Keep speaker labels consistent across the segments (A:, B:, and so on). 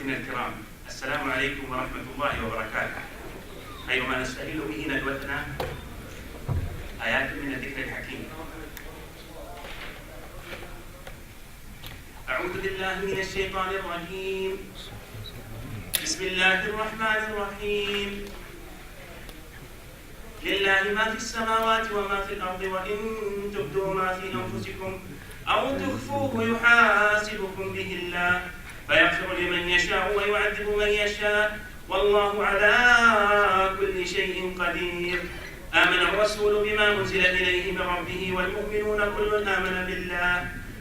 A: إخوتنا الكرام، السلام عليكم ورحمة الله وبركاته. خير ما نستهل به ندوتنا آيات من الذكر الحكيم. أعوذ بالله من الشيطان الرجيم. بسم الله الرحمن الرحيم. لله ما في السماوات وما في الأرض، وإن تبدوا ما في أنفسكم أو تخفوه يحاسبكم به الله فيغفر لمن يشاء ويعذب من يشاء، والله على كل شيء قدير. آمن الرسول بما أنزل إليه من ربه والمؤمنون كل آمن بالله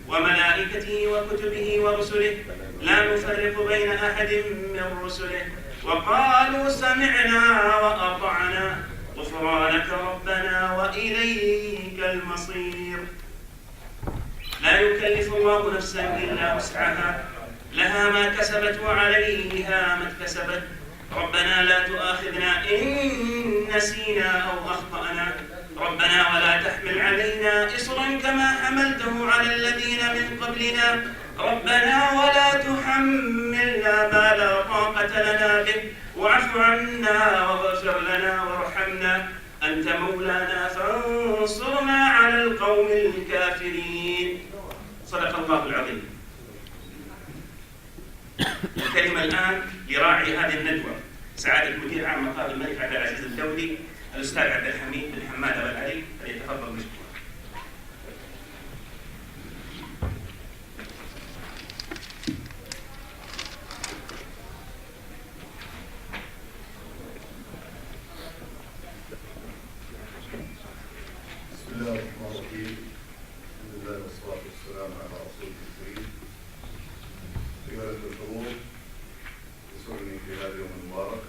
A: وملائكته وكتبه ورسله لا نفرق بين أحد من رسله وقالوا سمعنا وأطعنا غفرانك ربنا وإليك المصير. لا يكلف الله نفسا إلا وسعها، لها ما كسبت وعليها ما اكتسبت. ربنا لا تؤاخذنا إن نسينا أو أخطأنا، ربنا ولا تحمل علينا إصرا كما حملته على الذين من قبلنا، ربنا ولا تحملنا ما لا طاقة لنا به واعف عنا واغفر لنا وارحمنا أنت مولانا فانصرنا على القوم الكافرين. صدق الله العظيم. الكلمة الآن لراعي هذه الندوة سعادة مدير عام مقر الملك عبد العزيز الدولي الأستاذ عبد الحميد بن حماد أبو العلي، فليتفضل مشكورا.
B: بسم الله الرحمن الرحيم. الحمد لله والصلاة والسلام على رسوله الكريم. أيها الحضور، يسرني في هذا اليوم المبارك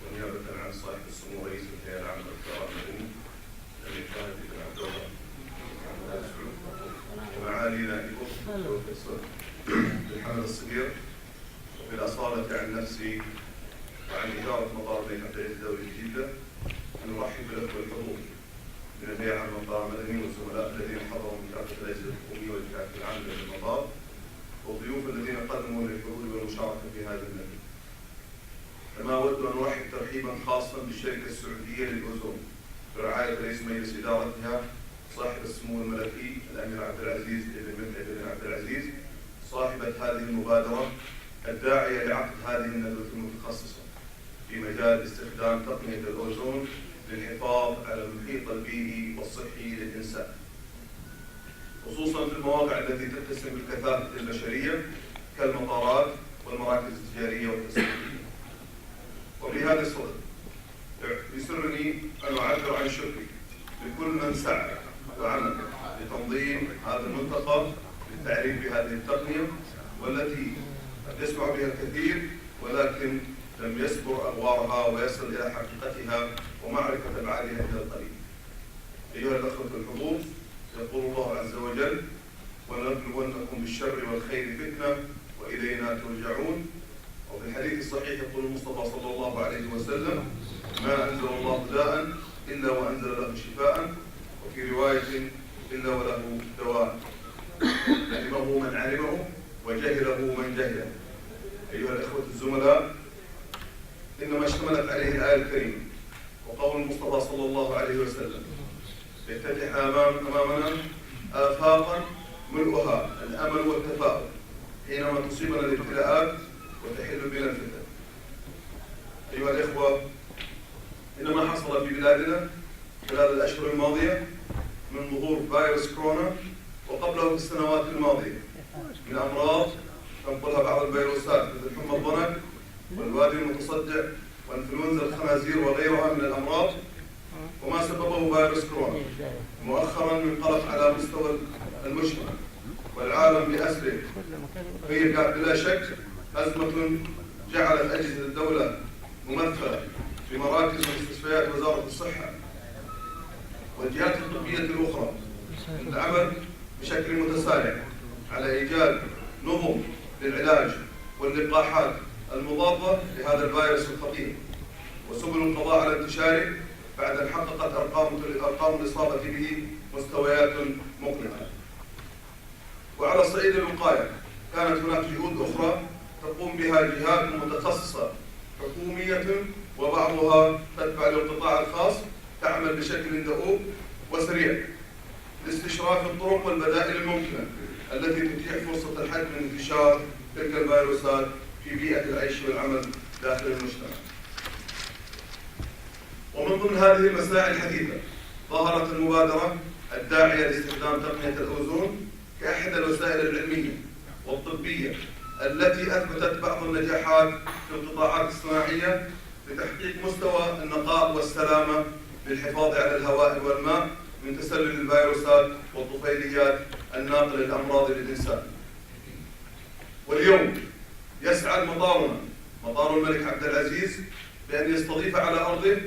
B: ونيابة عن صاحب السمو رئيس الهيئة العامة للقضاء المدني الأمير فهد بن عبد الله ومعالي نائبه البروفيسور محمد الصغير، وبالأصالة عن نفسي وعن إدارة مطار الملك عبد العزيز الدولي بجدة أن أرحب بالأخوة الحضور من الهيئة العامة للقضاء المدني والزملاء الذين حضروا من كافة الأجهزة الحكومية والكافة العامة للمطار، والضيوف الذين قدموا للحضور والمشاركة في هذا الندوة. كما أود أن أرحب ترحيبا خاصا بالشركة السعودية للأوزون برعاية رئيس مجلس إدارتها صاحب السمو الملكي الأمير عبد العزيز بن عبد العزيز، صاحبة هذه المبادرة الداعية لعقد هذه الندوة المتخصصة في مجال استخدام تقنية الأوزون للحفاظ على المحيط البيئي والصحي للإنسان، خصوصا في المواقع التي تتسم بالكثافة البشرية كالمطارات والمراكز التجارية والتسويقية. وبهذا الصدد يسرني أن أعبر عن شكري لكل من سعى وعمل لتنظيم هذا الملتقى للتعريف بهذه التقنية، والتي قد يسمع بها الكثير ولكن لم يسبر أغوارها ويصل إلى حقيقتها ومعرفة أبعادها إلى القليل. أيها الأخوة الحضور، يقول الله عز وجل: ولنبلونكم بالشر والخير فتنة وإلينا ترجعون. وفي الحديث الصحيح يقول المصطفى صلى الله عليه وسلم: ما أنزل الله داء إلا وأنزل له شفاء، وفي رواية إلا وله دواء، علمه من علمه وجهله من جهله. أيها الأخوة الزملاء، إنما اشتملت عليه الآية الكريمة وقول المصطفى صلى الله عليه وسلم: يفتتح أمامنا آفاقا ملؤها الأمل والتفاؤل حينما تصيبنا الابتلاءات وتحل بنا الفتن. أيها الإخوة، إن ما حصل في بلادنا خلال الأشهر الماضية من ظهور فيروس كورونا وقبله في السنوات الماضية من أمراض تنقلها بعض الفيروسات مثل حمى الضنك والوادي المتصدع وانفلونزا الخنازير وغيرها من الأمراض، وما سببه فيروس كورونا مؤخرا من قلق على مستوى المجتمع والعالم بأسره. هي بلا شك أزمة جعلت أجهزة الدولة ممثلة في مراكز ومستشفيات وزارة الصحة والجهات الطبية الأخرى للعمل بشكل متسارع على إيجاد نظم للعلاج واللقاحات المضادة لهذا الفيروس الخطير وسبل القضاء على انتشاره بعد أن حققت أرقام الإصابة به مستويات مقلقة. وعلى صعيد الوقاية كانت هناك جهود أخرى تقوم بها جهات متخصصة حكومية وبعضها تتبع للقطاع الخاص، تعمل بشكل دؤوب وسريع لاستشراف الطرق والبدائل الممكنة التي تتيح فرصة الحد من انتشار تلك الفيروسات في بيئة العيش والعمل داخل المجتمع. ومن ضمن هذه المساعي الحديثة ظهرت المبادرة الداعية لاستخدام تقنية الأوزون كأحد الوسائل العلمية والطبية التي أثبتت بعض النجاحات في القطاعات الصناعية لتحقيق مستوى النقاء والسلامة للحفاظ على الهواء والماء من تسلل الفيروسات والطفيليات الناقلة للأمراض للإنسان. واليوم يسعى مطار الملك عبد العزيز بأن يستضيف على أرضه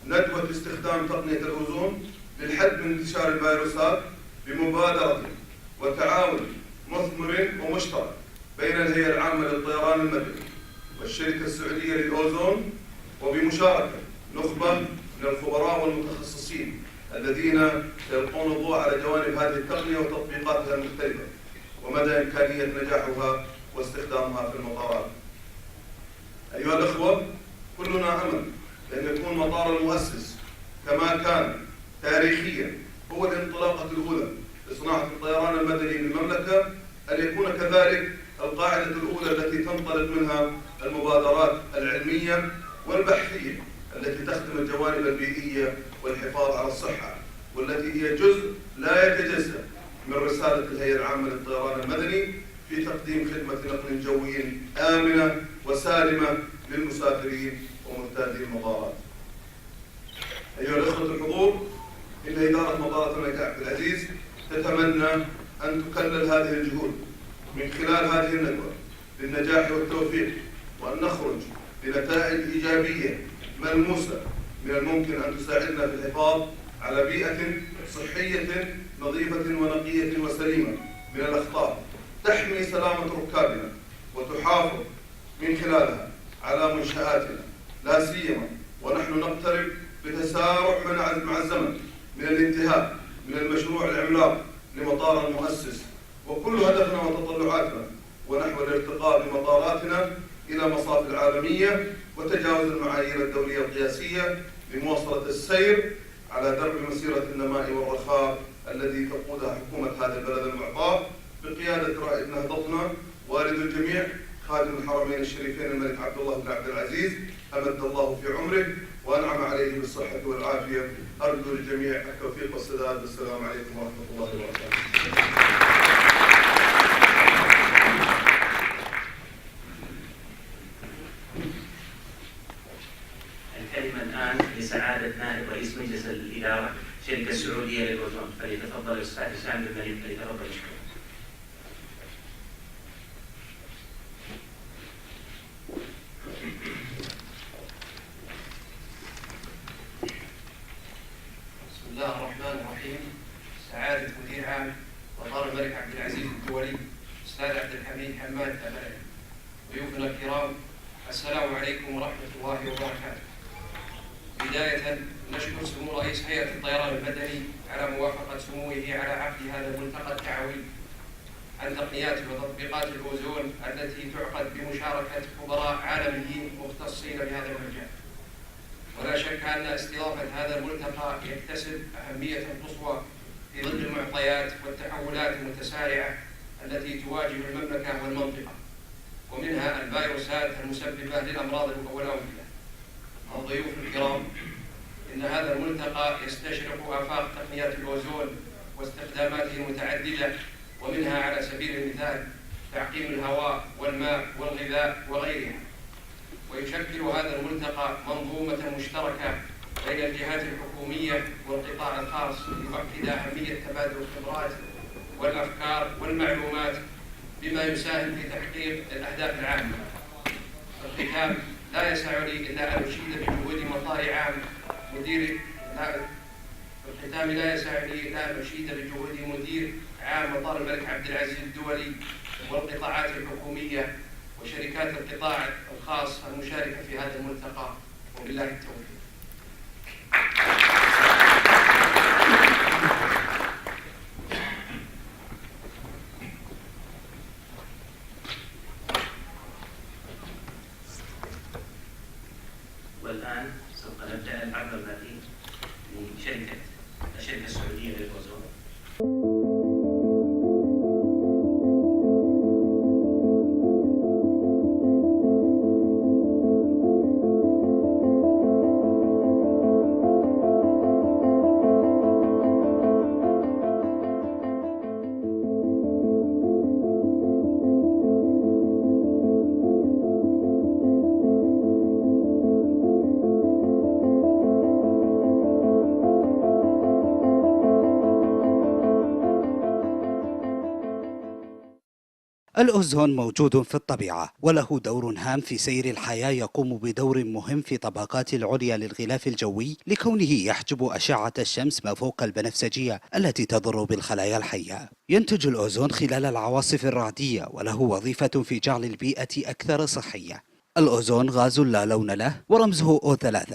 B: ندوة استخدام تقنية الأوزون للحد من انتشار الفيروسات بمبادرة وتعاون مثمر ومشترك بين الهيئة العامة للطيران المدني والشركة السعودية للأوزون، وبمشاركة نخبة من الخبراء والمتخصصين الذين سيلقون الضوء على جوانب هذه التقنية وتطبيقاتها المختلفة ومدى إمكانية نجاحها واستخدامها في المطارات. أيها الأخوة، كلنا أمل بأن يكون مطار المؤسس كما كان تاريخيا هو الانطلاقة الأولى لصناعة الطيران المدني للمملكة، أن يكون كذلك القاعدة الأولى التي تنطلق منها المبادرات العلمية والبحثية التي تخدم الجوانب البيئية والحفاظ على الصحة، والتي هي جزء لا يتجزأ من رسالة الهيئة العامة للطيران المدني في تقديم خدمة نقل جوي آمنة وسالمة للمسافرين ومرتادي المطارات. أيها الأخوة الحضور، إن إدارة مطارات الملك عبد العزيز تتمنى أن تكلل هذه الجهود من خلال هذه الندوة للنجاح والتوفيق، وأن نخرج بنتائج إيجابية ملموسة من الممكن أن تساعدنا في الحفاظ على بيئة صحية نظيفة ونقية وسليمة من الأخطار تحمي سلامة ركابنا وتحافظ من خلالها على منشآتنا، لا سيما ونحن نقترب بتسارع مع الزمن من الانتهاء من المشروع العملاق لمطار المؤسس، وكل هدفنا وتطلعاتنا ونحو الارتقاء بمطاراتنا إلى مصاف العالمية وتجاوز المعايير الدولية القياسية لمواصلة السير على درب مسيرة النماء والرخاء الذي تقودها حكومة هذا البلد المعطاء بقيادة رائد نهضتنا والد الجميع خادم الحرمين الشريفين الملك عبد الله بن عبد العزيز، أمد الله في عمره وأنعم عليه بالصحة والعافية. أرجو للجميع التوفيق والسداد. والسلام عليكم ورحمة الله وبركاته.
A: الكلمة الآن لسعادة نائب رئيس مجلس الإدارة شركة السعودية للأوزون، فليتفضل الأستاذ هشام المليك فليتفضل مشكورا.
C: بسم الله الرحمن الرحيم. سعادة مدير عام مطار الملك عبد العزيز الدولي أستاذ عبد الحميد حماد أبلعي، ضيوفنا الكرام، السلام عليكم ورحمة الله وبركاته. بداية نشكر سمو رئيس هيئة الطيران المدني على موافقة سموه على عقد هذا الملتقى التعوي عن تقنيات وتطبيقات الأوزون التي تعقد بمشاركة خبراء عالميين مختصين بهذا المجال. ولا شك أن استضافة هذا الملتقى يكتسب أهمية قصوى في ظل المعطيات والتحولات المتسارعة التي تواجه المملكة والمنطقة، ومنها الفيروسات المسببة للأمراض والأوبئة. الضيوف الكرام، إن هذا الملتقى يستشرق آفاق تقنيات الأوزون واستخداماته المتعددة، ومنها على سبيل المثال تعقيم الهواء والماء والغذاء وغيرها. ويشكل هذا الملتقى منظومة مشتركة بين الجهات الحكومية والقطاع الخاص ليؤكد أهمية تبادل الخبرات والأفكار والمعلومات بما يساهم في تحقيق الأهداف العامة. في الختام لا يسعني إلا أن أشيد بجهود مطار عام مدير عام مطار الملك عبد العزيز الدولي والقطاعات الحكومية وشركات القطاع الخاص المشاركة في هذا الملتقى، وبالله التوفيق.
A: العرض المالي لشركة السعودية للأوزون.
D: الأوزون موجود في الطبيعة وله دور هام في سير الحياة، يقوم بدور مهم في طبقات العليا للغلاف الجوي لكونه يحجب أشعة الشمس ما فوق البنفسجية التي تضر بالخلايا الحية. ينتج الأوزون خلال العواصف الرعدية وله وظيفة في جعل البيئة أكثر صحية. الأوزون غاز لا لون له ورمزه O3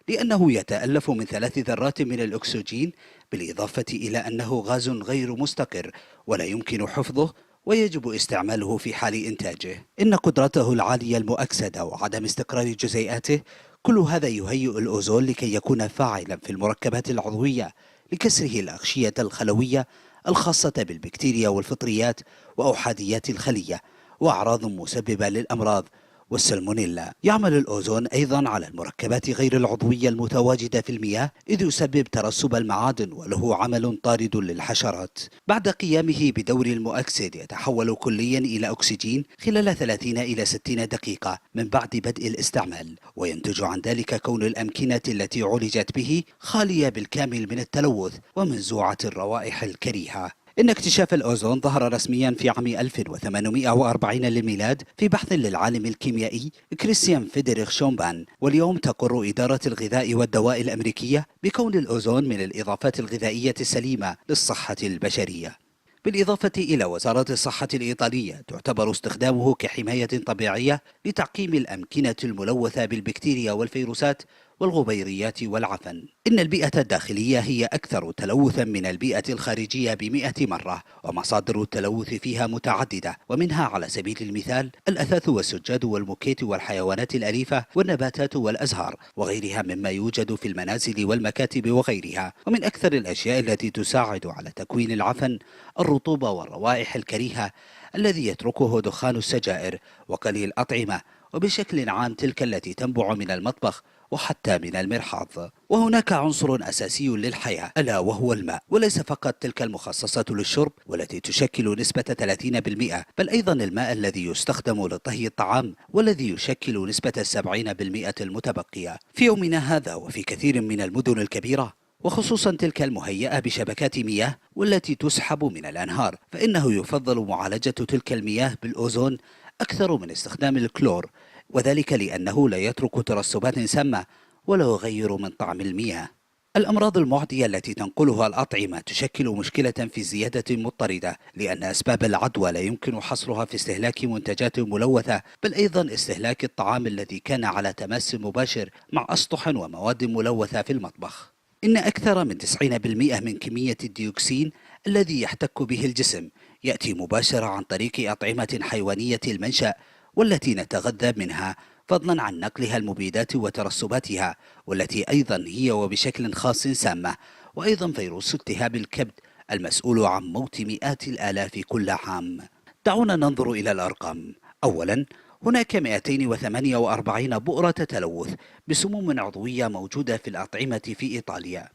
D: لأنه يتألف من 3 ذرات من الأكسجين، بالإضافة إلى أنه غاز غير مستقر ولا يمكن حفظه ويجب استعماله في حال إنتاجه. إن قدرته العالية المؤكسدة وعدم استقرار جزيئاته كل هذا يهيئ الأوزون لكي يكون فاعلا في المركبات العضوية لكسره الأغشية الخلوية الخاصة بالبكتيريا والفطريات وأحاديات الخلية وأعراض مسببة للأمراض والسلمونيلا. يعمل الأوزون أيضا على المركبات غير العضوية المتواجدة في المياه، إذ يسبب ترسب المعادن وله عمل طارد للحشرات. بعد قيامه بدور المؤكسد يتحول كليا إلى أكسجين خلال 30 إلى 60 دقيقة من بعد بدء الاستعمال، وينتج عن ذلك كون الأمكنة التي عولجت به خالية بالكامل من التلوث ومنزوعة الروائح الكريهة. إن اكتشاف الأوزون ظهر رسميا في عام 1840 للميلاد في بحث للعالم الكيميائي كريستيان فيدريخ شومبان، واليوم تقر إدارة الغذاء والدواء الأمريكية بكون الأوزون من الإضافات الغذائية السليمة للصحة البشرية. بالإضافة إلى وزارة الصحة الإيطالية تعتبر استخدامه كحماية طبيعية لتعقيم الأمكنة الملوثة بالبكتيريا والفيروسات والغبيريات والعفن. إن البيئة الداخلية هي أكثر تلوثا من البيئة الخارجية ب100 مرة، ومصادر التلوث فيها متعددة، ومنها على سبيل المثال الأثاث والسجاد والموكيت والحيوانات الأليفة والنباتات والأزهار وغيرها مما يوجد في المنازل والمكاتب وغيرها. ومن أكثر الأشياء التي تساعد على تكوين العفن الرطوبة والروائح الكريهة الذي يتركه دخان السجائر وقلي الأطعمة، وبشكل عام تلك التي تنبع من المطبخ وحتى من المرحاض. وهناك عنصر أساسي للحياة ألا وهو الماء، وليس فقط تلك المخصصة للشرب والتي تشكل نسبة 30%، بل أيضا الماء الذي يستخدم لطهي الطعام والذي يشكل نسبة 70% المتبقية. في يومنا هذا وفي كثير من المدن الكبيرة وخصوصا تلك المهيئة بشبكات مياه والتي تسحب من الأنهار، فإنه يفضل معالجة تلك المياه بالأوزون أكثر من استخدام الكلور، وذلك لأنه لا يترك ترسبات سامة ولا يغير من طعم المياه. الأمراض المعدية التي تنقلها الأطعمة تشكل مشكلة في زيادة مضطردة، لأن أسباب العدوى لا يمكن حصرها في استهلاك منتجات ملوثة، بل أيضا استهلاك الطعام الذي كان على تماس مباشر مع أسطح ومواد ملوثة في المطبخ. إن أكثر من 90% من كمية الديوكسين الذي يحتك به الجسم يأتي مباشرة عن طريق أطعمة حيوانية المنشأ والتي نتغذى منها، فضلا عن نقلها المبيدات وترسباتها، والتي أيضا هي وبشكل خاص سامة، وأيضا فيروس التهاب الكبد المسؤول عن موت مئات الآلاف كل عام. دعونا ننظر إلى الأرقام. أولا، هناك 248 بؤرة تلوث بسموم عضوية موجودة في الأطعمة في إيطاليا.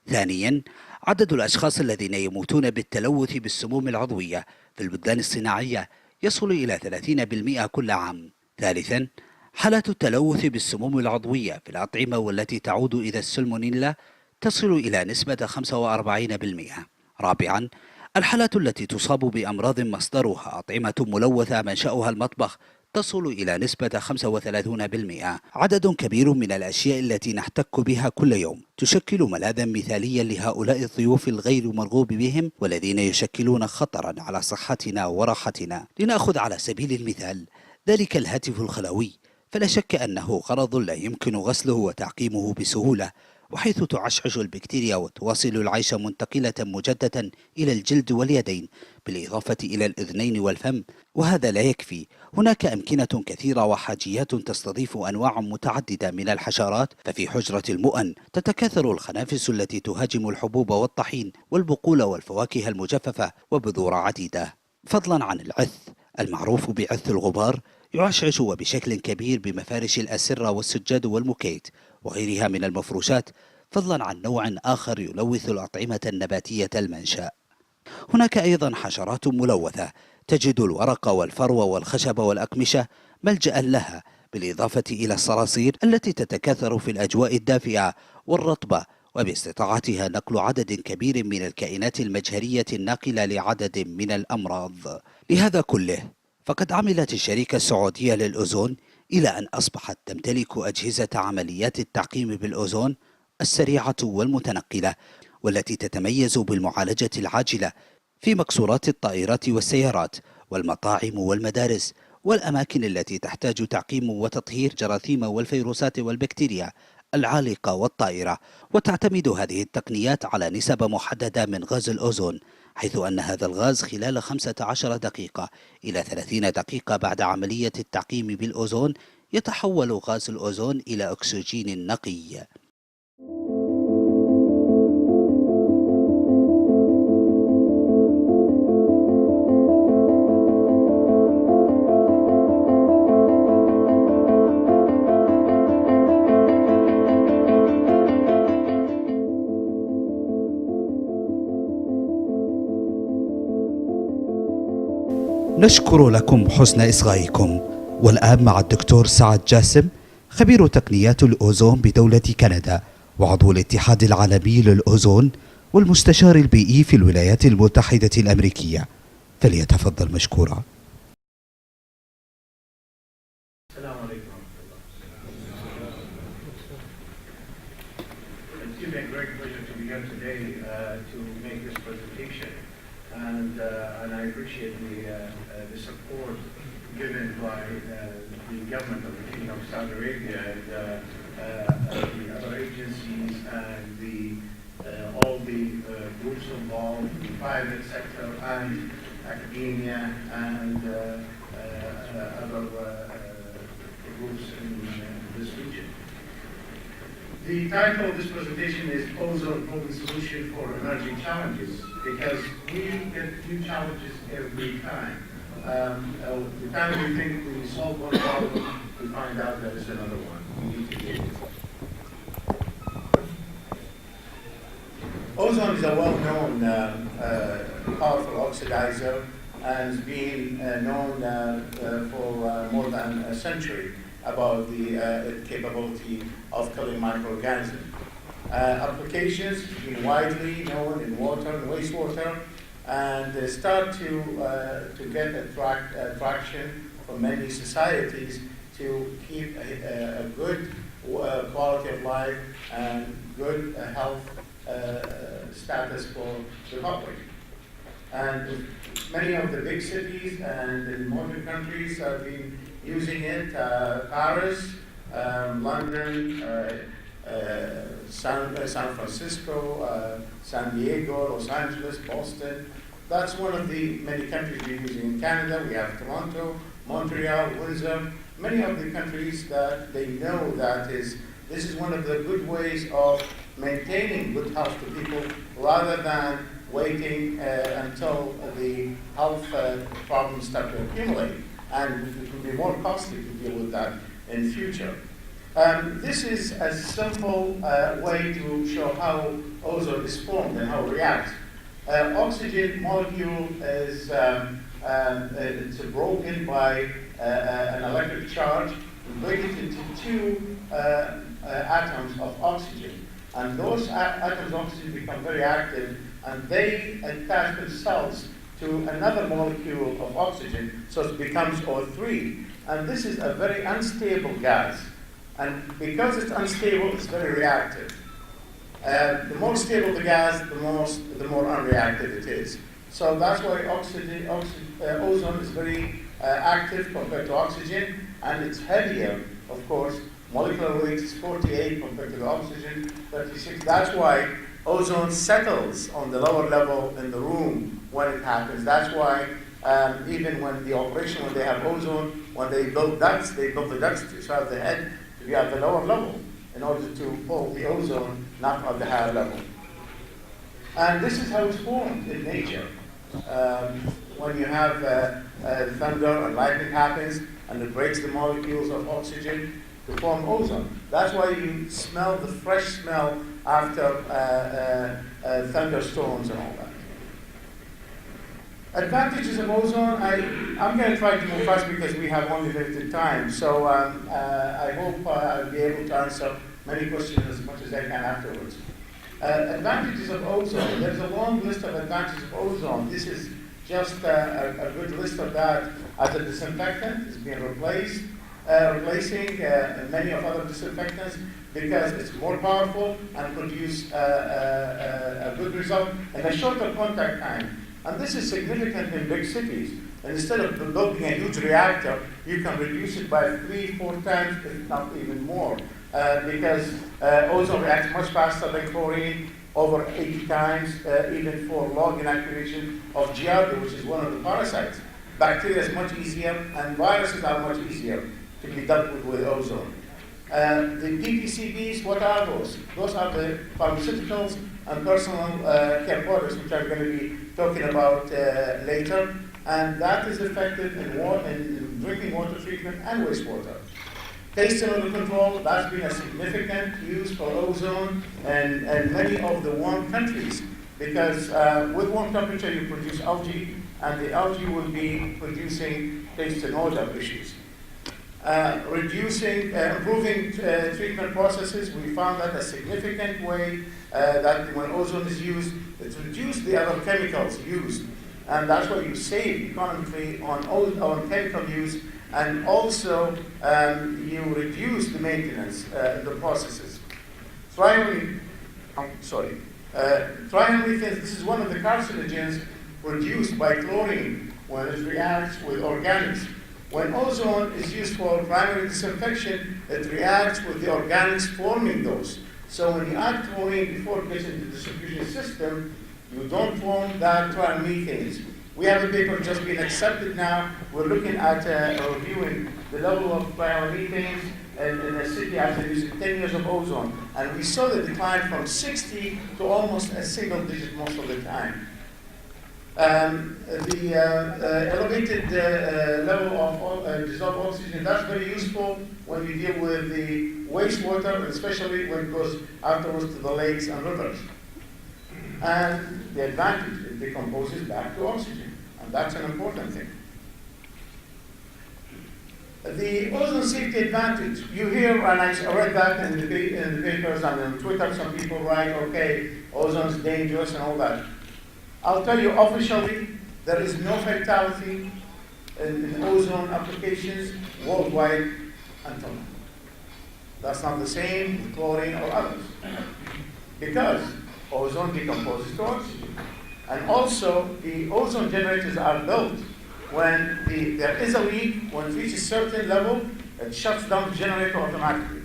D: ثانيا، عدد الأشخاص الذين يموتون بالتلوث بالسموم العضوية في البلدان الصناعية يصل إلى 30% كل عام. ثالثا، حالات التلوث بالسموم العضوية في الأطعمة والتي تعود إلى السلمونيلا تصل إلى نسبة 45%. رابعا، الحالات التي تصاب بأمراض مصدرها أطعمة ملوثة منشأها المطبخ تصل إلى نسبة 35%. عدد كبير من الأشياء التي نحتك بها كل يوم تشكل ملاذا مثاليا لهؤلاء الضيوف الغير مرغوب بهم والذين يشكلون خطرا على صحتنا وراحتنا. لنأخذ على سبيل المثال ذلك الهاتف الخلوي، فلا شك أنه غرض لا يمكن غسله وتعقيمه بسهولة، وحيث تعشعش البكتيريا وتواصل العيش منتقلة مجددا إلى الجلد واليدين بالإضافة إلى الأذنين والفم. وهذا لا يكفي، هناك أمكنة كثيرة وحاجيات تستضيف أنواع متعددة من الحشرات. ففي حجرة المؤن تتكاثر الخنافس التي تهاجم الحبوب والطحين والبقول والفواكه المجففة وبذور عديدة. فضلا عن العث المعروف بعث الغبار، يعشعش وبشكل كبير بمفارش الأسرة والسجاد والمكيت وغيرها من المفروشات، فضلا عن نوع آخر يلوث الأطعمة النباتية المنشأ. هناك أيضا حشرات ملوثة تجد الورق والفرو والخشب والأقمشة ملجأ لها، بالإضافة إلى الصراصير التي تتكاثر في الأجواء الدافئة والرطبة، وباستطاعتها نقل عدد كبير من الكائنات المجهرية الناقلة لعدد من الأمراض. لهذا كله فقد عملت الشركة السعودية للأوزون إلى أن أصبحت تمتلك أجهزة عمليات التعقيم بالأوزون السريعة والمتنقلة، والتي تتميز بالمعالجة العاجلة في مكسورات الطائرات والسيارات والمطاعم والمدارس والأماكن التي تحتاج تعقيم وتطهير جراثيم والفيروسات والبكتيريا العالقة والطائرة. وتعتمد هذه التقنيات على نسب محددة من غاز الأوزون، حيث أن هذا الغاز خلال 15 دقيقة إلى 30 دقيقة بعد عملية التعقيم بالأوزون يتحول غاز الأوزون إلى أكسجين نقي. نشكر لكم حسن إصغائكم. والآن مع الدكتور سعد جاسم، خبير تقنيات الأوزون بدولة كندا وعضو الاتحاد العالمي للأوزون والمستشار البيئي في الولايات المتحدة الأمريكية، فليتفضل مشكورا.
E: السلام عليكم ورحمة الله. It's given me a great pleasure to be here today to make this presentation, and I appreciate the support given by the government of the Kingdom of Saudi Arabia and the other agencies and all the groups involved, the private sector and academia and other groups in this region. The title of this presentation is Ozone Problem Solution for Emerging Challenges, because we get new challenges every time. The time we think we solve one problem, we find out that it's another one. We need to deal with it. Ozone is a well-known powerful oxidizer and has been known for more than a century about the capability of killing microorganisms. Applications have been widely known in water and wastewater, and they start to get traction from many societies to keep a good quality of life and good health status for the public. And many of the big cities and in modern countries have been using it. Paris, London, San Francisco, San Diego, Los Angeles, Boston. That's one of the many countries we're using. In Canada, we have Toronto, Montreal, Windsor. Many of the countries that they know that this is one of the good ways of maintaining good health to people rather than waiting until the health problems start to accumulate. And it will be more costly to deal with that in the future. This is a simple way to show how ozone is formed and how it reacts. Oxygen molecule is it's broken by an electric charge. We break it into two atoms of oxygen. And those atoms of oxygen become very active, and they attach themselves to another molecule of oxygen, so it becomes O3. And this is a very unstable gas. And because it's unstable, it's very reactive. The more stable the gas, the more unreactive it is. So that's why ozone is very active compared to oxygen, and it's heavier, of course, Molecular weight is 48 compared to the oxygen, 36. That's why ozone settles on the lower level in the room when it happens. That's why even when the operation, when they have ozone, when they build ducts, they build the ducts to serve the head to be at the lower level in order to pull the ozone not at the higher level. And this is how it's formed in nature. When you have thunder and lightning happens and it breaks the molecules of oxygen to form ozone. That's why you smell the fresh smell after thunderstorms and all that. Advantages of ozone, I'm going to try to move fast because we have only limited time. So I hope I'll be able to answer many questions as much as I can afterwards. Advantages of ozone. There's a long list of advantages of ozone. This is just a good list of that as a disinfectant. It's being replacing many of other disinfectants because it's more powerful and produce a good result and a shorter contact time. And this is significant in big cities. And instead of building a huge reactor, you can reduce it by 3-4 times, if not even more, because ozone reacts much faster than chlorine, over 80 times, even for log inactivation of Giardia, which is one of the parasites. Bacteria is much easier, and viruses are much easier to be dealt with ozone. The PPCBs, what are those? Those are the pharmaceuticals and personal care products, which I'm going to be talking about later. And that is effective in drinking water treatment and wastewater. Taste and odor control, that's been a significant use for ozone in many of the warm countries because with warm temperature you produce algae and the algae will be producing taste and odor issues. Improving treatment processes, we found that a significant way that when ozone is used, it's reduced the other chemicals used. And that's why you save economically on chemical use, and also you reduce the maintenance in the processes. Triamylethane, this is one of the carcinogens produced by chlorine when it reacts with organics. When ozone is used for primary disinfection, it reacts with the organics forming those. So when you add chlorine before it gets into the distribution system, you don't form that triamethanes. We have a paper just being accepted now. We're looking at reviewing the level of triamethanes in a city after using 10 years of ozone. And we saw the decline from 60 to almost a single digit most of the time. The elevated level of dissolved oxygen, that's very useful when you deal with the wastewater, especially when it goes afterwards to the lakes and rivers. And the advantage, it decomposes back to oxygen, and that's an important thing. The ozone safety advantage, you hear, and I read that in the papers and on Twitter, some people write, okay, ozone is dangerous and all that. I'll tell you officially, there is no fatality in ozone applications worldwide until now. That's not the same with chlorine or others. Because ozone decomposes to oxygen. And also, the ozone generators are built when there is a leak, when it reaches a certain level, it shuts down the generator automatically.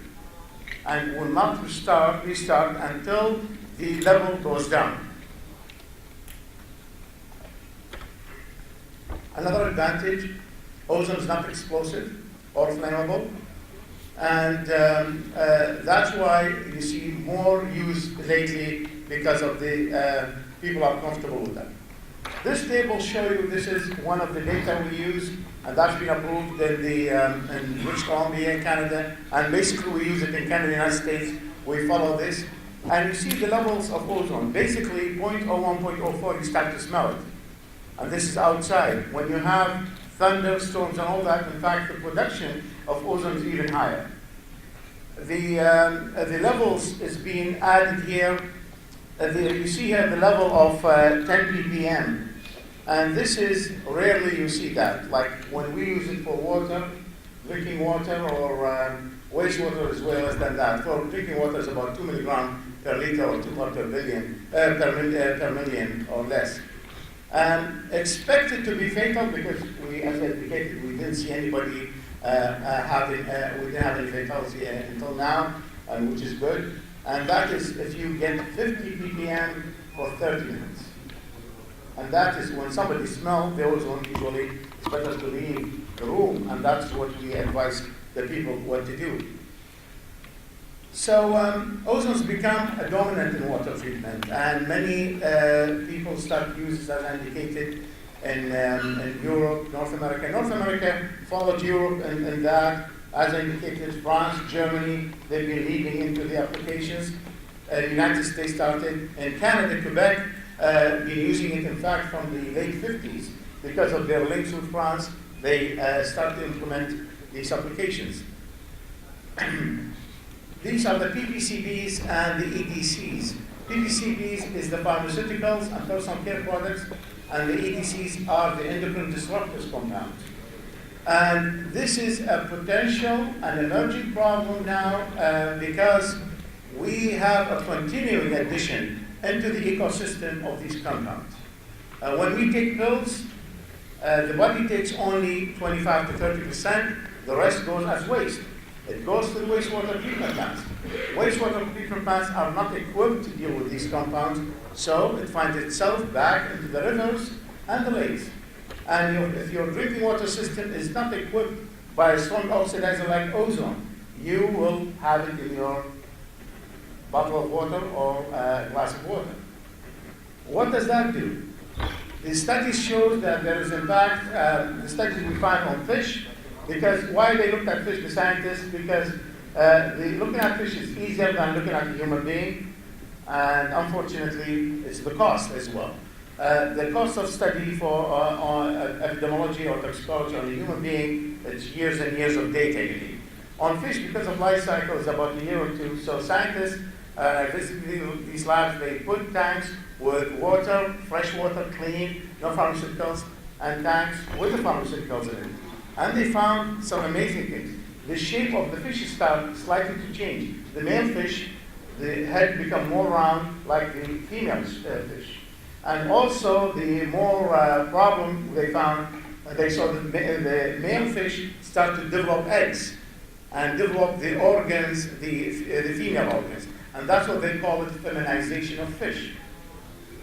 E: And will not restart until the level goes down. Another advantage, ozone is not explosive or flammable. And that's why you see more use lately because of the people are comfortable with that. This table shows you, this is one of the data we use, and that's been approved in British Columbia in Canada, and basically we use it in Canada, United States. We follow this, and you see the levels of ozone. Basically, 0.01, 0.04, you start to smell it. And this is outside. When you have thunderstorms and all that, in fact, the production of ozone is even higher. The levels is being added here. You see here the level of 10 ppm. And this is, rarely you see that. Like when we use it for water, drinking water, or wastewater is way less than that. For drinking water is about 2 milligrams per liter or 2 parts per million or less. Expected to be fatal because we, as indicated, we didn't see anybody we didn't have any fatality until now, which is good. And that is if you get 50 ppm for 30 minutes. And that is when somebody smells the ozone, usually it's better to leave the room, and that's what we advise the people what to do. So ozone's become a dominant in water treatment, and many people start to use it as indicated in Europe, North America. North America followed Europe in that, as indicated. France, Germany, they've been leading into the applications. United States started. In Canada, Quebec, been using it, in fact, from the late 50s. Because of their links with France, they started to implement these applications. These are the PPCBs and the EDCs. PPCBs is the pharmaceuticals and personal care products, and the EDCs are the endocrine disruptors compounds. And this is a potential and emerging problem now because we have a continuing addition into the ecosystem of these compounds. When we take pills, the body takes only 25 to 30%, the rest goes as waste. It goes to the wastewater treatment plants. Wastewater treatment plants are not equipped to deal with these compounds, so it finds itself back into the rivers and the lakes. And if your drinking water system is not equipped by a strong oxidizer like ozone, you will have it in your bottle of water or a glass of water. What does that do? The studies show that there is, in fact, the studies we find on fish, because why they looked at fish, the scientists, because looking at fish is easier than looking at a human being, and unfortunately, it's the cost as well. The cost of study for epidemiology or toxicology on a human being, it's years and years of data you need. On fish, because of life cycle, it's about a year or two. So scientists visit these labs, they put tanks with water, fresh water, clean, no pharmaceuticals, and tanks with the pharmaceuticals in it. And they found some amazing things. The shape of the fish start slightly to change. The male fish, the head become more round like the female fish. And also the more problem they found, they saw that the male fish start to develop eggs and develop the organs, the female organs. And that's what they call it, feminization of fish.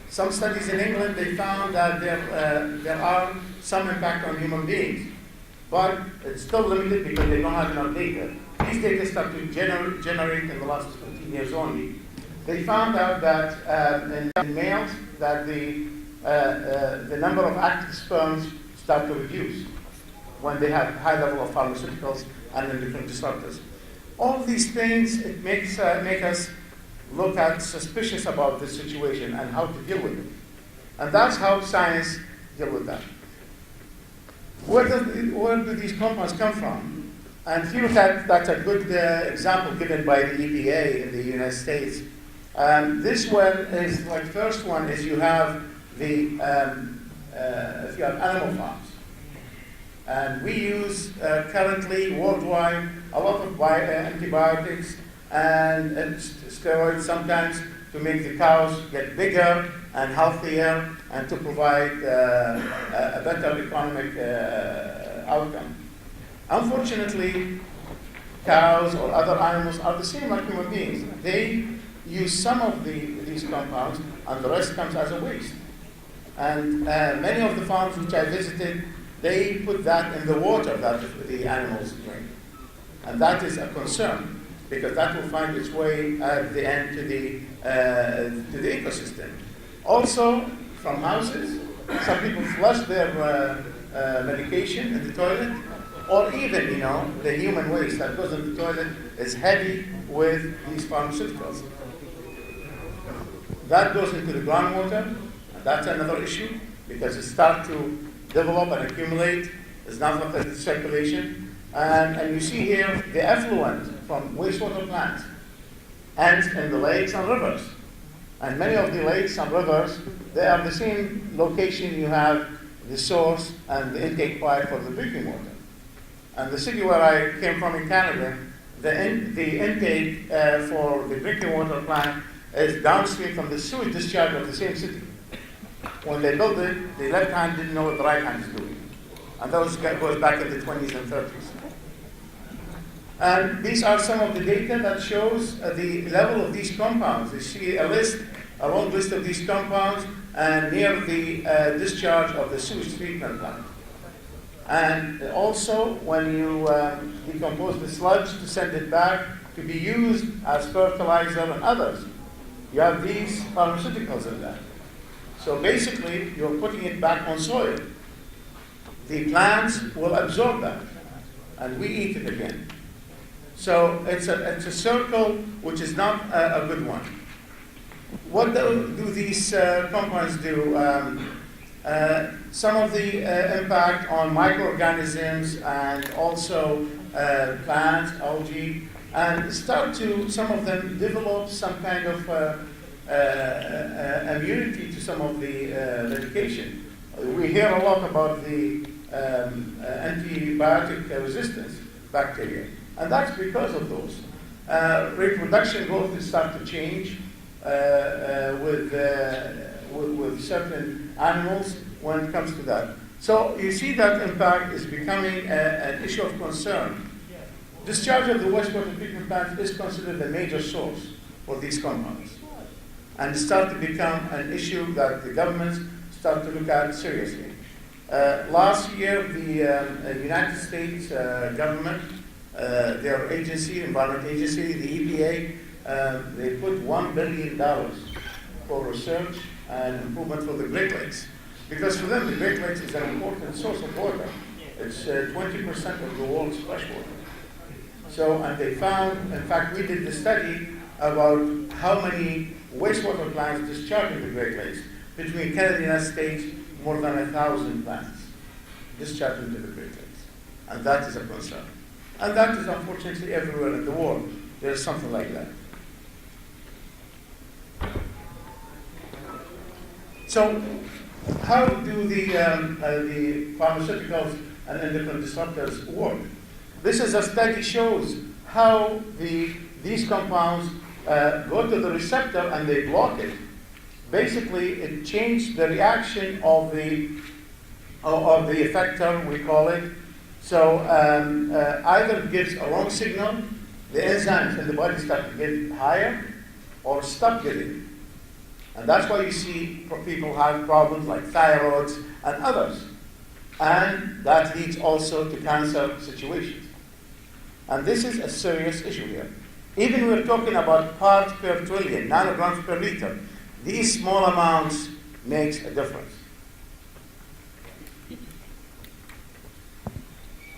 E: Some studies in England, they found that there are some impact on human beings, but it's still limited because they don't have enough data. These data start to generate in the last 15 years only. They found out that in males, that the number of active sperms start to reduce when they have high level of pharmaceuticals and endocrine disruptors. All these things, it make us look at suspicious about this situation and how to deal with it. And that's how science deal with that. Where do these compounds come from? And if you look at, that's a good example given by the EPA in the United States. This one is, like, first one is you have the, if you have animal farms. And we use currently worldwide a lot of antibiotics and steroids sometimes to make the cows get bigger and healthier and to provide a better economic outcome. Unfortunately, cows or other animals are the same like human beings. They use some of these compounds and the rest comes as a waste. And many of the farms which I visited, they put that in the water that the animals drink. And that is a concern, because that will find its way at the end to the ecosystem. Also, from houses, some people flush their medication in the toilet, or even, the human waste that goes in the toilet is heavy with these pharmaceuticals. That goes into the groundwater, and that's another issue, because it starts to develop and accumulate. It's not in the circulation. And you see here the effluent from wastewater plants, and in the lakes and rivers. And many of the lakes and rivers, they are the same location. You have the source and the intake pipe for the drinking water. And the city where I came from in Canada, the intake for the drinking water plant is downstream from the sewage discharge of the same city. When they built it, the left hand didn't know what the right hand is doing. And those goes back in the 20s and 30s. And these are some of the data that shows the level of these compounds. You see a long list of these compounds and near the discharge of the sewage treatment plant. And also, when you decompose the sludge to send it back to be used as fertilizer and others, you have these pharmaceuticals in that. So basically, you're putting it back on soil. The plants will absorb that, and we eat it again. So it's a circle which is not a good one. What do these compounds do? Some of the impact on microorganisms and also plants, algae, and some of them develop some kind of immunity to some of the medication. We hear a lot about the antibiotic resistance bacteria, and that's because of those. Reproduction growth will start to change with certain animals when it comes to that. So you see that impact is becoming an issue of concern. Discharge of the wastewater treatment plant is considered a major source for these compounds, and start to become an issue that the governments start to look at seriously. Last year, the United States government, their agency, environment agency, the EPA, they put $1 billion for research and improvement for the Great Lakes. Because for them, the Great Lakes is an important source of water. It's 20% of the world's fresh water. So, and they found, in fact, we did the study about how many wastewater plants discharge in the Great Lakes. Between Canada and the United States, more than 1,000 plants discharge into the Great Lakes. And that is a concern. And that is unfortunately everywhere in the world. There is something like that. So, how do the pharmaceuticals and endocrine disruptors work? This is a study shows how these compounds go to the receptor and they block it. Basically, it changed the reaction of the effector, we call it. So either it gives a wrong signal, the enzymes in the body start to get higher, or stop getting. And that's why you see people have problems like thyroids and others. And that leads also to cancer situations. And this is a serious issue here. Even we're talking about parts per trillion, nanograms per liter. These small amounts makes a difference.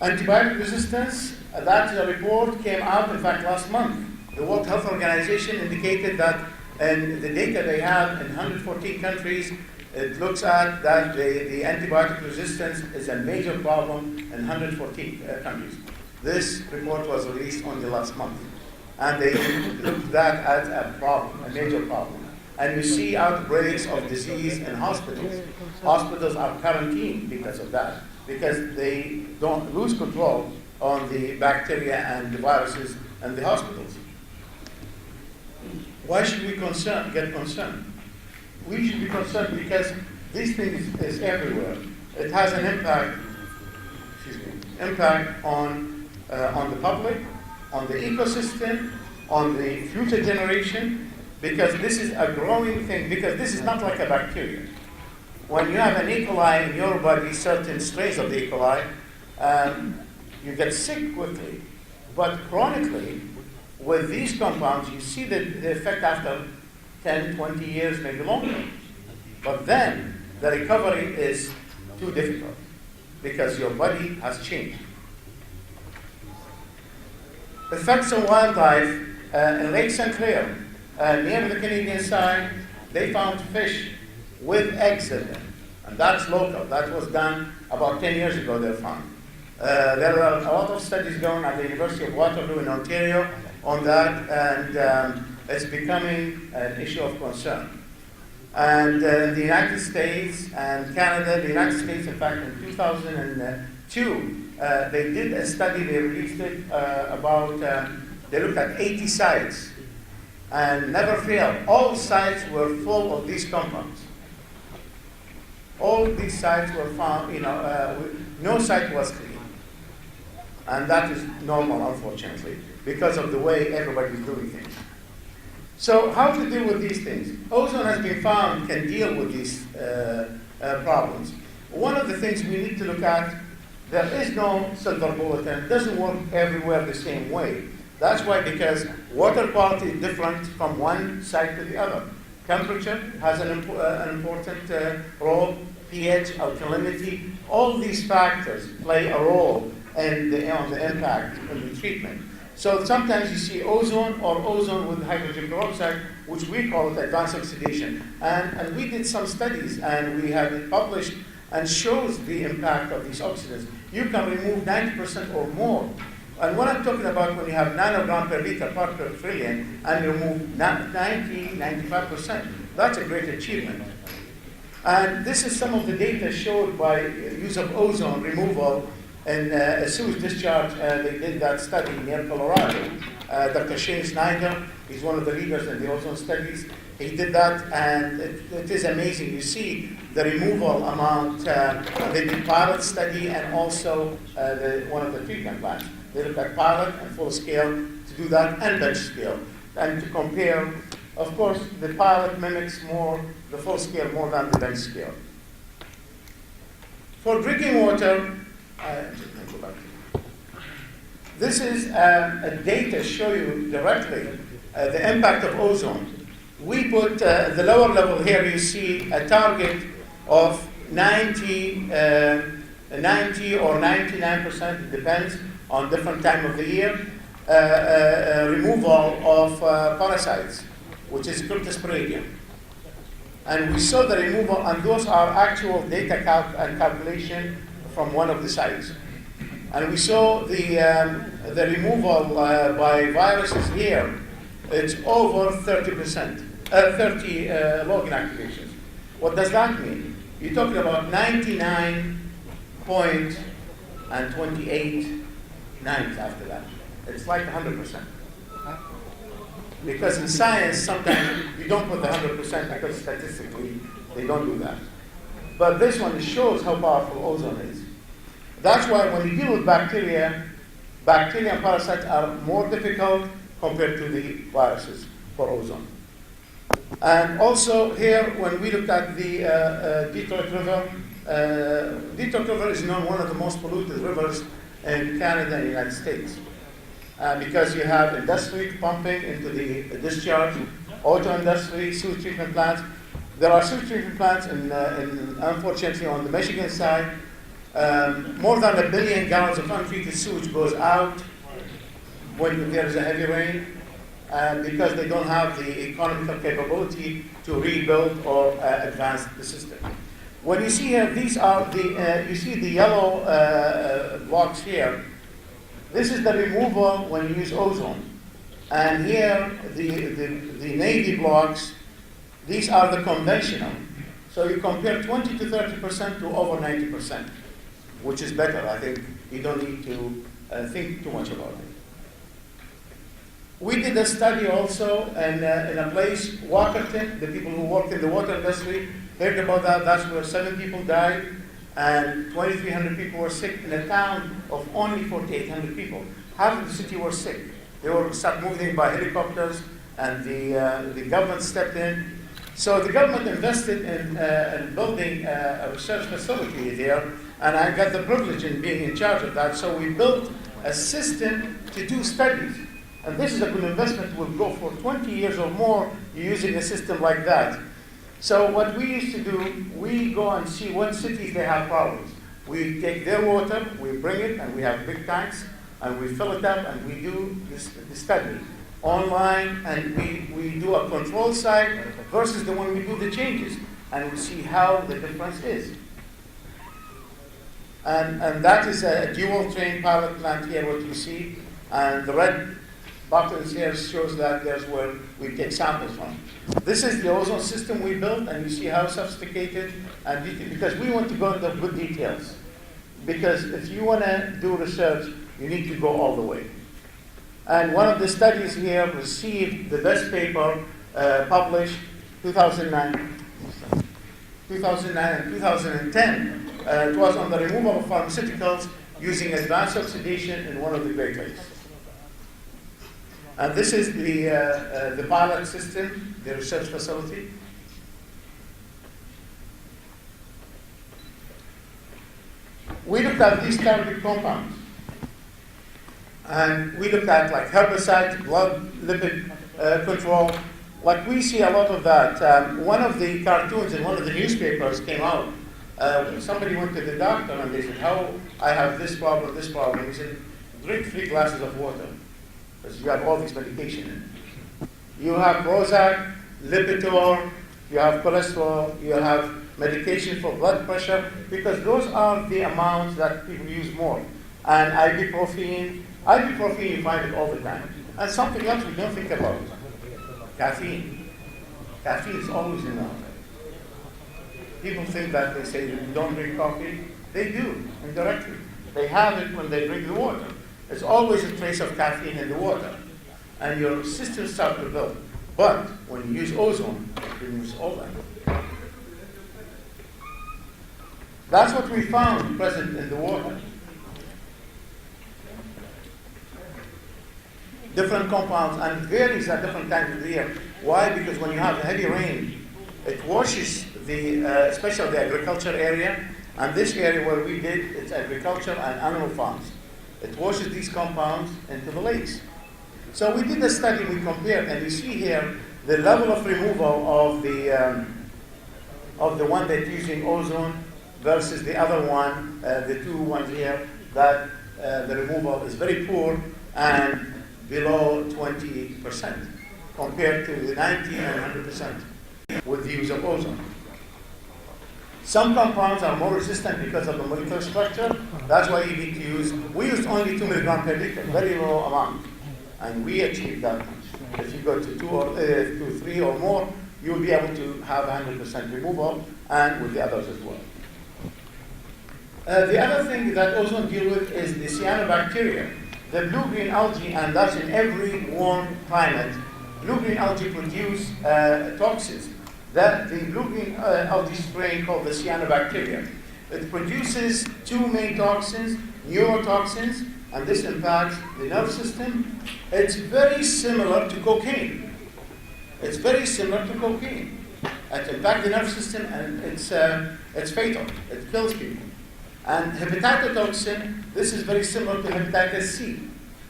E: Antibiotic resistance, that report came out, in fact, last month. The World Health Organization indicated that in the data they have in 114 countries, it looks at that the antibiotic resistance is a major problem in 114 countries. This report was released only last month. And they looked at that as a problem, a major problem. And you see outbreaks of disease in hospitals. Hospitals are quarantined because of that, because they don't lose control on the bacteria and the viruses in the hospitals. Why should we get concerned? We should be concerned because this thing is everywhere. It has an impact on the public, on the ecosystem, on the future generation, because this is a growing thing, because this is not like a bacteria. When you have an E. coli in your body, certain strains of the E. coli, you get sick quickly. But chronically, with these compounds, you see the effect after 10, 20 years, maybe longer. But then, the recovery is too difficult, because your body has changed. Effects on wildlife in Lake St. Clair, near the Canadian side, they found fish with eggs in them. And that's local. That was done about 10 years ago, they found. There are a lot of studies going at the University of Waterloo in Ontario on that, and it's becoming an issue of concern. And in the United States and Canada, the United States, in fact, in 2002, they did a study, they released it they looked at 80 sites and never failed. All sites were full of these compounds. All these sites were found, no site was clean. And that is normal, unfortunately, because of the way everybody is doing things. So how to deal with these things? Ozone has been found can deal with these problems. One of the things we need to look at, there is no silver bullet, and it doesn't work everywhere the same way. That's why, because water quality is different from one site to the other. Temperature has an important role, pH, alkalinity, all these factors play a role on the impact of the treatment. So sometimes you see ozone or ozone with hydrogen peroxide, which we call it advanced oxidation. And we did some studies, and we have it published and shows the impact of these oxidants. You can remove 90% or more. And what I'm talking about, when you have nanogram per liter part per trillion, and you remove 95%, that's a great achievement. And this is some of the data showed by use of ozone removal in a sewage discharge. They did that study near Colorado. Dr. Shane Snyder, he's one of the leaders in the ozone studies. He did that, and it is amazing. You see the removal amount. They did pilot study and also one of the treatment plants. They looked at pilot and full scale to do that, and bench scale. And to compare, of course, the pilot mimics more the full scale more than the bench scale. For drinking water, this is a data show you directly the impact of ozone. We put the lower level here, you see a target of 90 or 99%, it depends on different time of the year, removal of parasites, which is cryptosporidium. And we saw the removal, and those are actual data calculation from one of the sites. And we saw the removal by viruses here. It's over 30%, 30 login activations. What does that mean? You're talking about 99.28 nines after that. It's like 100%. Because in science, sometimes you don't put the 100% because statistically they don't do that. But this one shows how powerful ozone is. That's why when you deal with bacteria and parasites are more difficult compared to the viruses for ozone. And also here, when we looked at the Detroit River, Detroit River is known one of the most polluted rivers in Canada and the United States. Because you have industry pumping into the discharge, auto industry, sewage treatment plants. There are sewage treatment plants, unfortunately, on the Michigan side. More than 1 billion gallons of untreated sewage goes out when there is a heavy rain, because they don't have the economical capability to rebuild or advance the system. When you see here, these are you see the yellow blocks here. This is the removal when you use ozone. And here, the navy blocks, these are the conventional. So you compare 20 to 30% to over 90%, which is better. I think you don't need to think too much about it. We did a study also in a place, Walkerton. The people who work in the water industry heard about that. That's where 7 people died and 2,300 people were sick in a town of only 4,800 people. Half of the city were sick. They were start moving by helicopters, and the government stepped in. So the government invested in building a research facility there, and I got the privilege in being in charge of that. So we built a system to do studies. And this is a good investment. Will go for 20 years or more using a system like that. So what we used to do, we go and see what cities they have problems. We take their water, we bring it, and we have big tanks, and we fill it up, and we do the study online, and we do a control site versus the one we do the changes, and we see how the difference is. And that is a dual train pilot plant here, what you see, and the red buttons here shows that there's where we take samples from. This is the ozone system we built, and you see how sophisticated and detailed, because we want to go into good details. Because if you want to do research, you need to go all the way. And one of the studies here received the best paper published 2009 and 2010. It was on the removal of pharmaceuticals using advanced oxidation in one of the Great Lakes. And this is the pilot system, the research facility. We looked at these target compounds. And we looked at like herbicides, blood lipid control. Like we see a lot of that. One of the cartoons in one of the newspapers came out. Somebody went to the doctor and they said, "How I have this problem, this problem." He said, "Drink 3 glasses of water because you have all this medication in it. You have Prozac, Lipitor, you have cholesterol, you have medication for blood pressure, because those are the amounts that people use more. And ibuprofen you find it all the time. And something else we don't think about, caffeine. Caffeine is always in water. People think that they say you don't drink coffee. They do, indirectly. They have it when they drink the water. There's always a trace of caffeine in the water. And your system starts to build. But when you use ozone, it removes all that. That's what we found present in the water. Different compounds, and it varies at different times of the year. Why? Because when you have heavy rain, it washes especially the agriculture area, and this area where we did, it's agriculture and animal farms. It washes these compounds into the lakes. So we did a study, we compared, and you see here the level of removal of the one that's using ozone versus the other one, the two ones here, that the removal is very poor and below 20% compared to the 90 and 100% with the use of ozone. Some compounds are more resistant because of the molecular structure. That's why you need to use, we used only 2 milligrams per liter, very low amount. And we achieved that. If you go to 3 or more, you'll be able to have 100% removal, and with the others as well. The other thing that ozone deals with is the cyanobacteria. The blue-green algae, and that's in every warm climate, blue-green algae produce toxins. The blue-green algae strain called the cyanobacteria. It produces 2 main toxins, neurotoxins, and this impacts the nerve system. It's very similar to cocaine. It's very similar to cocaine. It impacts the nerve system, and it's fatal. It kills people. And hepatitis, this is very similar to hepatitis C,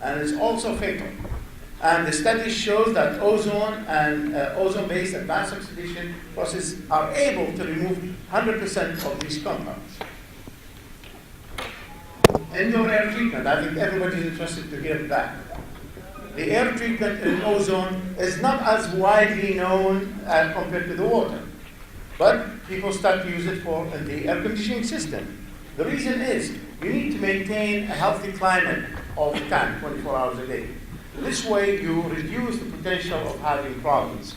E: and it's also fatal. And the study shows that ozone and ozone-based advanced oxidation processes are able to remove 100% of these compounds. Indoor air treatment, I think everybody is interested to hear that. The air treatment in ozone is not as widely known compared to the water, but people start to use it in the air conditioning system. The reason is you need to maintain a healthy climate all the time, 24 hours a day. This way you reduce the potential of having problems.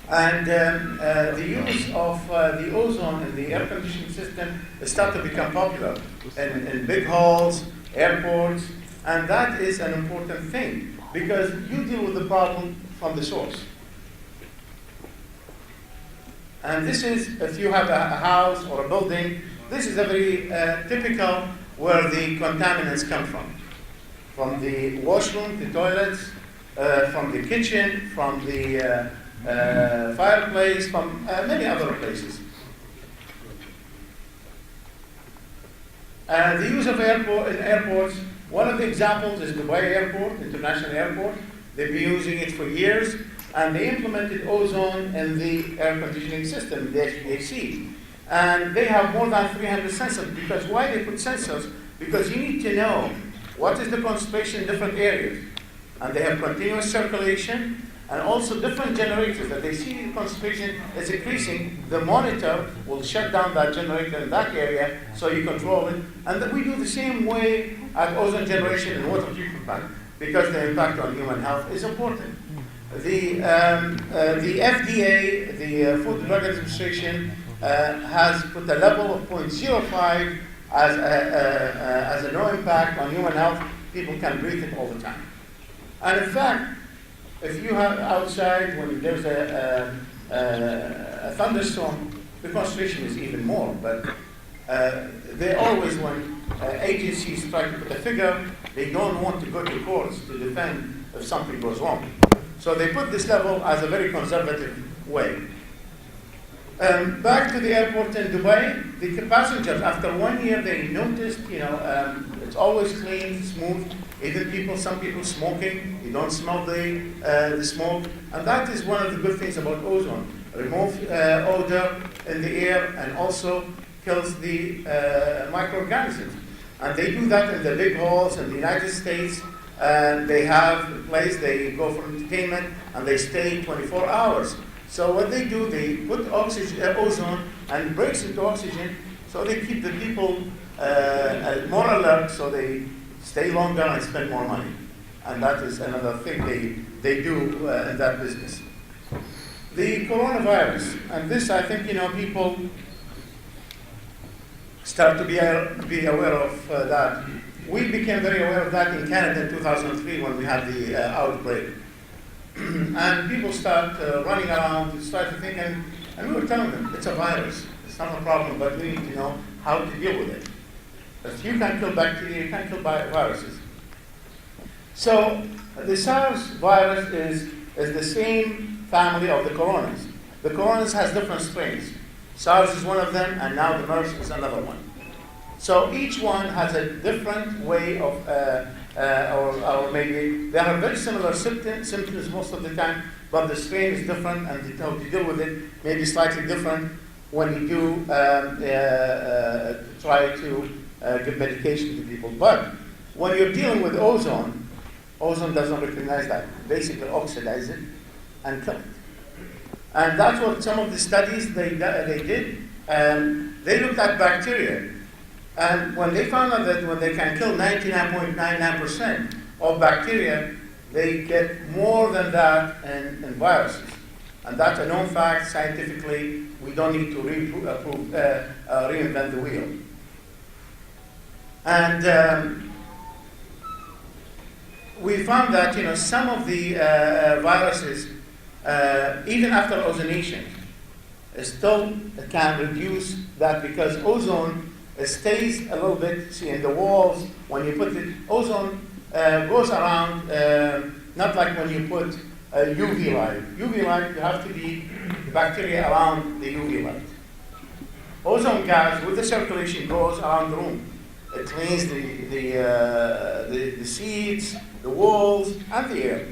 E: And the use of the ozone in the air conditioning system started to become popular in big halls, airports, and that is an important thing because you deal with the problem from the source. And this is, if you have a house or a building, this is a very typical where the contaminants come from the washroom, the toilets, from the kitchen, from the fireplace, from many other places. The use of in airports, one of the examples is Dubai Airport, International Airport. They've been using it for years, and they implemented ozone in the air conditioning system, the HVAC. And they have more than 300 sensors, because why they put sensors? Because you need to know what is the concentration in different areas. And they have continuous circulation, and also different generators that they see the concentration is increasing, the monitor will shut down that generator in that area so you control it. And we do the same way at ozone generation and water treatment plant because the impact on human health is important. The FDA, the Food and Drug Administration, has put a level of 0.05 as a no impact on human health. People can breathe it all the time. And in fact, if you have outside, when there's a thunderstorm, the concentration is even more. But they always, when agencies try to put a figure, they don't want to go to courts to defend if something goes wrong. So they put this level as a very conservative way. Back to the airport in Dubai, the passengers, after 1 year, they noticed, it's always clean, smooth. Even some people smoking, you don't smell the smoke. And that is one of the good things about ozone. Remove odor in the air and also kills the microorganisms. And they do that in the big halls in the United States. And they have a place, they go for entertainment, and they stay 24 hours. So what they do, they put ozone and it breaks into oxygen, so they keep the people more alert, so they stay longer and spend more money. And that is another thing they do in that business. The coronavirus, and this I think people start to be aware of that. We became very aware of that in Canada in 2003 when we had the outbreak. And people start running around, start to think, and we were telling them, it's a virus, it's not a problem, but we need to know how to deal with it. But you can't kill bacteria, you can't kill viruses. So the SARS virus is the same family of the coronas. The coronas has different strains. SARS is one of them, and now the MERS is another one. So each one has a different way of, or maybe they have very similar symptoms most of the time, but the strain is different, and how to deal with it may be slightly different when you do try to give medication to people. But when you're dealing with ozone, ozone doesn't recognize that. Basically oxidize it and kill it. And that's what some of the studies they did. They looked at bacteria. And when they found out that when they can kill 99.99% of bacteria, they get more than that in viruses. And that's a known fact scientifically. We don't need to reinvent the wheel. And we found that some of the viruses, even after ozonation, still can reduce that, because ozone stays a little bit, see, in the walls. When you put it, ozone goes around, not like when you put UV light. UV light, you have to be bacteria around the UV light. Ozone gas, with the circulation, goes around the room. It cleans the seats, the walls, and the air.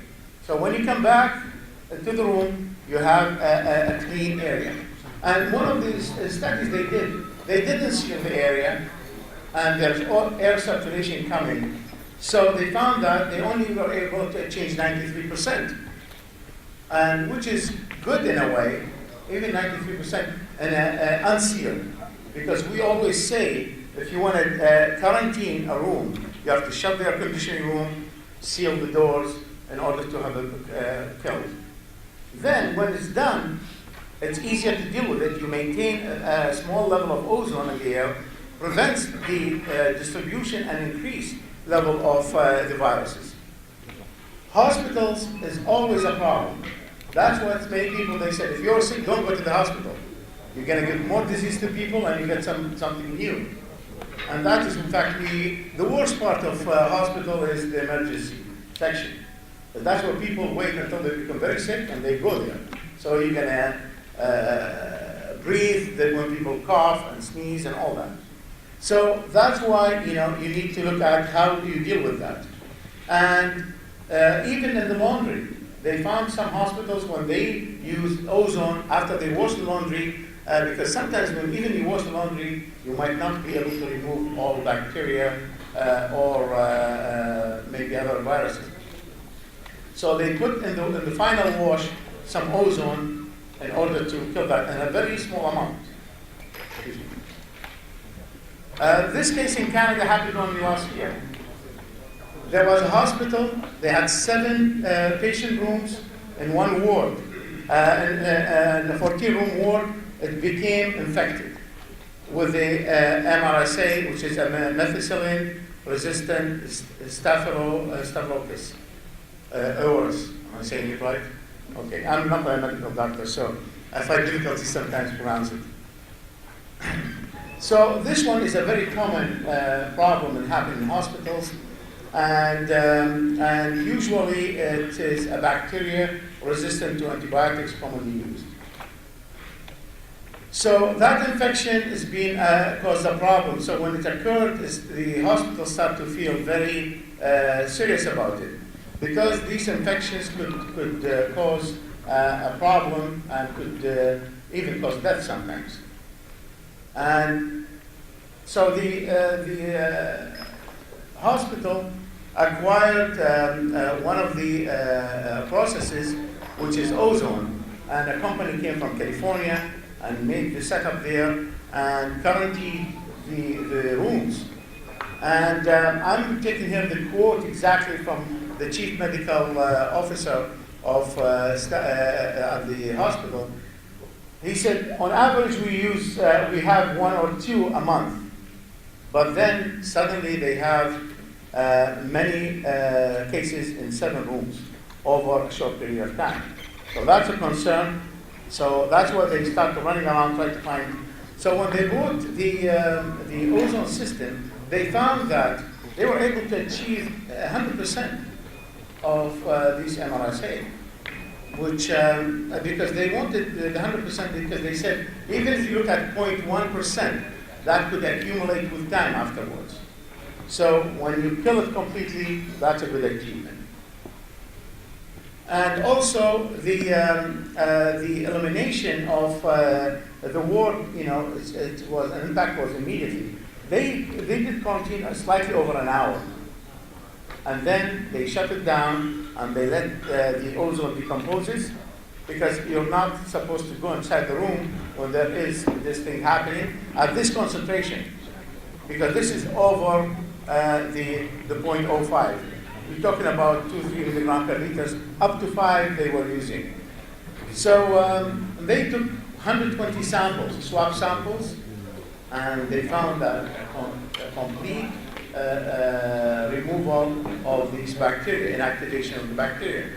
E: So when you come back to the room, you have a clean area. And one of these studies they didn't seal the area, and there's air circulation coming. So they found that they only were able to change 93%, and which is good in a way, even 93% in unsealed. Because we always say, if you want to quarantine a room, you have to shut the air conditioning room, seal the doors in order to have it killed. Then when it's done, it's easier to deal with it. You maintain a small level of ozone in the air, prevents the distribution and increase level of the viruses. Hospitals is always a problem. That's what many people, they said, if you're sick, don't go to the hospital. You're going to get more disease to people and you get something new. And that is, in fact, the worst part of hospital is the emergency section. That's where people wait until they become very sick and they go there. So you're going to breathe when people cough and sneeze and all that. So that's why you need to look at how do you deal with that. And even in the laundry, they found some hospitals when they use ozone after they wash the laundry, because sometimes when even you wash the laundry, you might not be able to remove all bacteria or maybe other viruses. So they put in the final wash some ozone in order to kill that in a very small amount. This case in Canada happened only last year. There was a hospital, they had 7 patient rooms in one ward. In a 14-room ward, it became infected with the MRSA, which is a methicillin-resistant staphylococcus aureus. Am I saying it right? Okay, I'm not a medical doctor, so I find difficulty sometimes pronounce it. So this one is a very common problem and happens in hospitals, and usually it is a bacteria resistant to antibiotics commonly used. So that infection has been caused a problem. So when it occurred, the hospital started to feel very serious about it, because these infections could cause a problem and could even cause death sometimes. And so the hospital acquired one of the processes, which is ozone, and a company came from California and made the setup there and quarantined the rooms. And I'm taking here the quote exactly from the chief medical officer of the hospital. He said, on average, we have 1 or 2 a month, but then suddenly they have many cases in 7 rooms over a short period of time. So that's a concern. So that's why they start running around trying to find. So when they bought the ozone system, they found that they were able to achieve 100% of these MRSA, which because they wanted the 100% because they said even if you look at 0.1%, that could accumulate with time afterwards. So when you kill it completely, that's a good achievement. And also the elimination of the war, it was an impact was immediately. They did quarantine slightly over an hour, and then they shut it down and they let the ozone decomposes, because you're not supposed to go inside the room when there is this thing happening at this concentration, because this is over the 0.05. We're talking about 2-3 milligrams per liters, up to 5 they were using. So they took 120 samples, swab samples, and they found a complete removal of these bacteria, inactivation of the bacteria.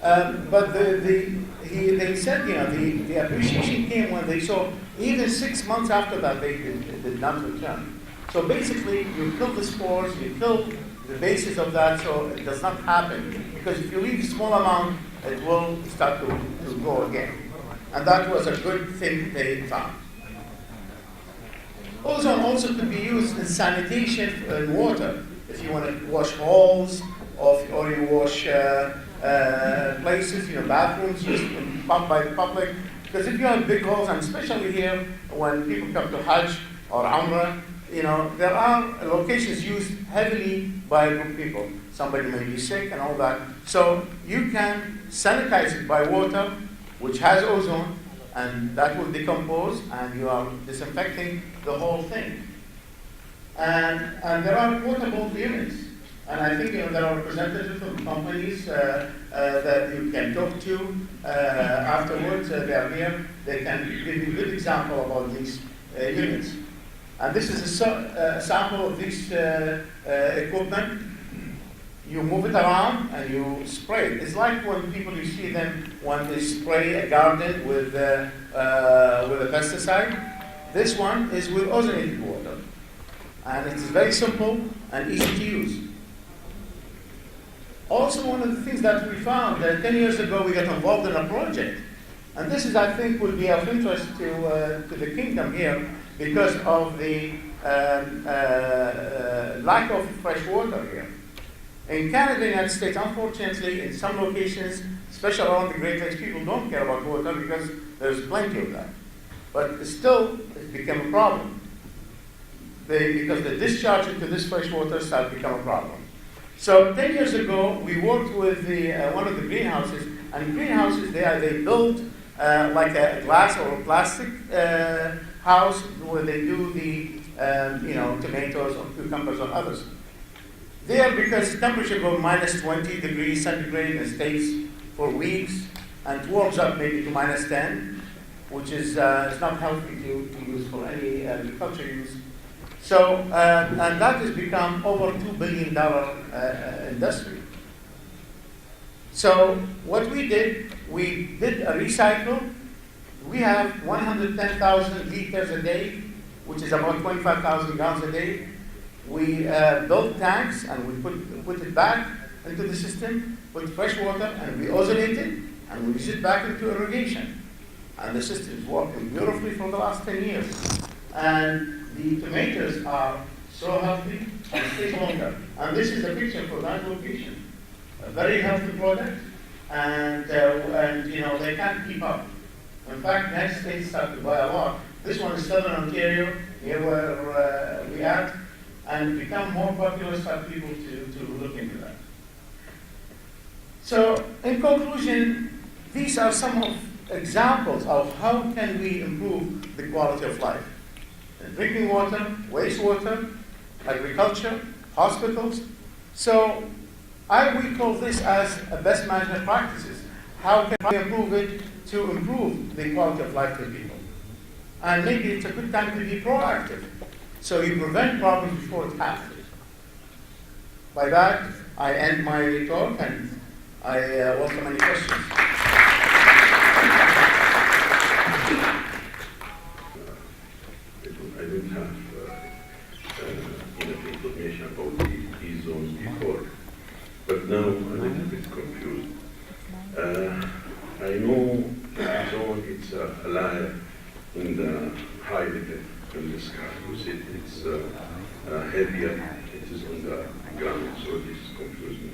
E: But they said, the appreciation came when they saw even 6 months after that they did not return. So basically, you kill the spores, you kill the basis of that, so it does not happen. Because if you leave a small amount, it will start to go again. And that was a good thing they found. Ozone also could be used in sanitation and water. If you want to wash halls, or you wash places, bathrooms used by the public. Because if you have big holes, and especially here, when people come to Hajj or Umrah, there are locations used heavily by a group of people. Somebody may be sick and all that. So you can sanitize it by water, which has ozone, and that will decompose, and you are disinfecting the whole thing. And there are portable units. And I think there are representatives from companies that you can talk to afterwards. They are here. They can give you a good example about these units. And this is a sample of this equipment. You move it around and you spray it. It's like when people, you see them when they spray a garden with a pesticide. This one is with ozonated water. And it's very simple and easy to use. Also, one of the things that we found, 10 years ago we got involved in a project. And this is, I think, will be of interest to the kingdom here, because of the lack of fresh water here. In Canada and the United States, unfortunately, in some locations, especially around the Great Lakes, people don't care about water because there's plenty of that. But still, it's become a problem. Because the discharge into this fresh water started to become a problem. So 10 years ago, we worked with one of the greenhouses, and greenhouses, they built like a glass or a plastic house where they do the tomatoes or cucumbers or others. There, because temperature goes minus 20 degrees centigrade and stays for weeks, and it warms up maybe to minus 10, which is it's not healthy to use for any agriculture use. So, and that has become over $2 billion industry. So what we did a recycle. We have 110,000 liters a day. which is about 25,000 gallons a day. We built tanks and we put it back into the system with fresh water, and we ozonate it and we use it back into irrigation. And the system is working beautifully for the last 10 years. And the tomatoes are so healthy and stay longer. And this is a picture for that location. A very healthy product, and you know, they can't keep up. In fact, the United States start to buy a lot. This one is Southern Ontario, here where we are, and become more popular, start people to look into that. So, in conclusion, these are some of examples of how can we improve the quality of life. Drinking water, wastewater, agriculture, hospitals. So, we call this as best management practices. How can we improve it to improve the quality of life for people? And maybe it's a good time to be proactive. So you prevent problems before it happens. By that, I end my talk, and I welcome any questions.
F: I didn't have enough information about the E-zones before, but now I'm a little bit confused. I know the zone, it's a layer in the high level in the sky. You said it's heavier, it is on the ground, so this confused me.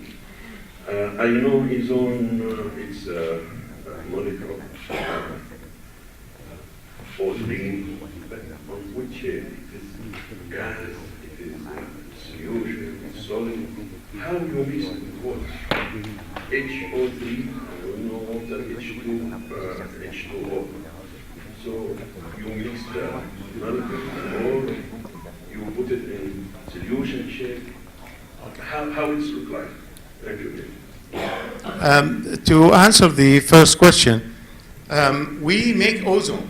F: I know E-zone, it's a molecule O3, but on which it is gas, it is solution, it's solid. How you mix it with water? HO3, I don't know water, H2O. So you mix the molecule, or you put it in solution shape. How it look like? Thank you.
E: To answer the first question, we make ozone.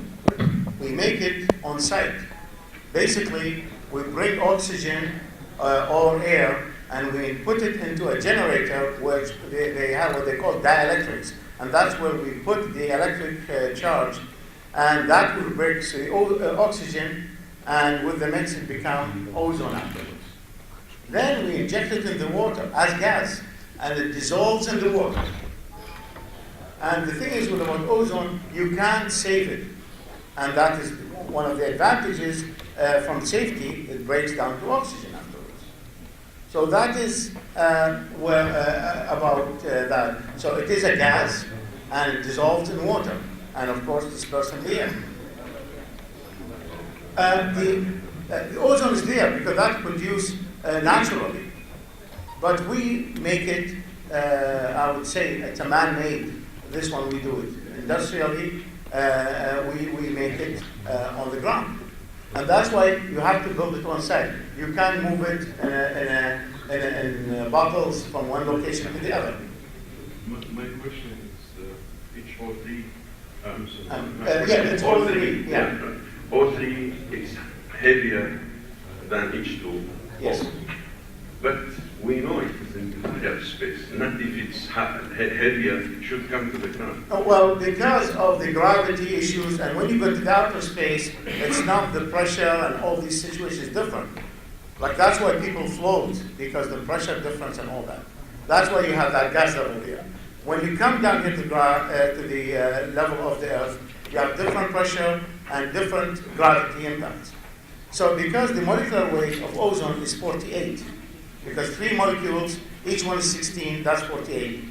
E: We make it on site. Basically, we bring oxygen or air, and we put it into a generator, which they have what they call dielectrics. And that's where we put the electric charge, and that will break the oxygen, and with the mix it becomes ozone afterwards. Then we inject it in the water as gas, and it dissolves in the water. And the thing is with about ozone, you can't save it. And that is one of the advantages from safety. It breaks down to oxygen afterwards. So that is about that. So it is a gas, and it dissolves in water, and of course dispersed in the air. The ozone is there because that's produced naturally. But we make it, I would say, it's a man-made. This one we do it industrially. We make it on the ground. And that's why you have to build it on site. You can't move it in bottles from one location to the other.
F: My question is HO3.
E: Yeah, it's O3. Yeah.
F: O3 is heavier than H2O.
E: Yes.
F: But we know it is in the higher space. Not if it's heavier, it should come to the ground.
E: Well, because of the gravity issues, and when you go to the outer space, it's not the pressure and all these situations different. Like that's why people float, because the pressure difference and all that. That's why you have that gas level there. When you come down here to the level of the Earth, you have different pressure and different gravity impacts. So because the molecular weight of ozone is 48, because 3 molecules, each one is 16, that's 48.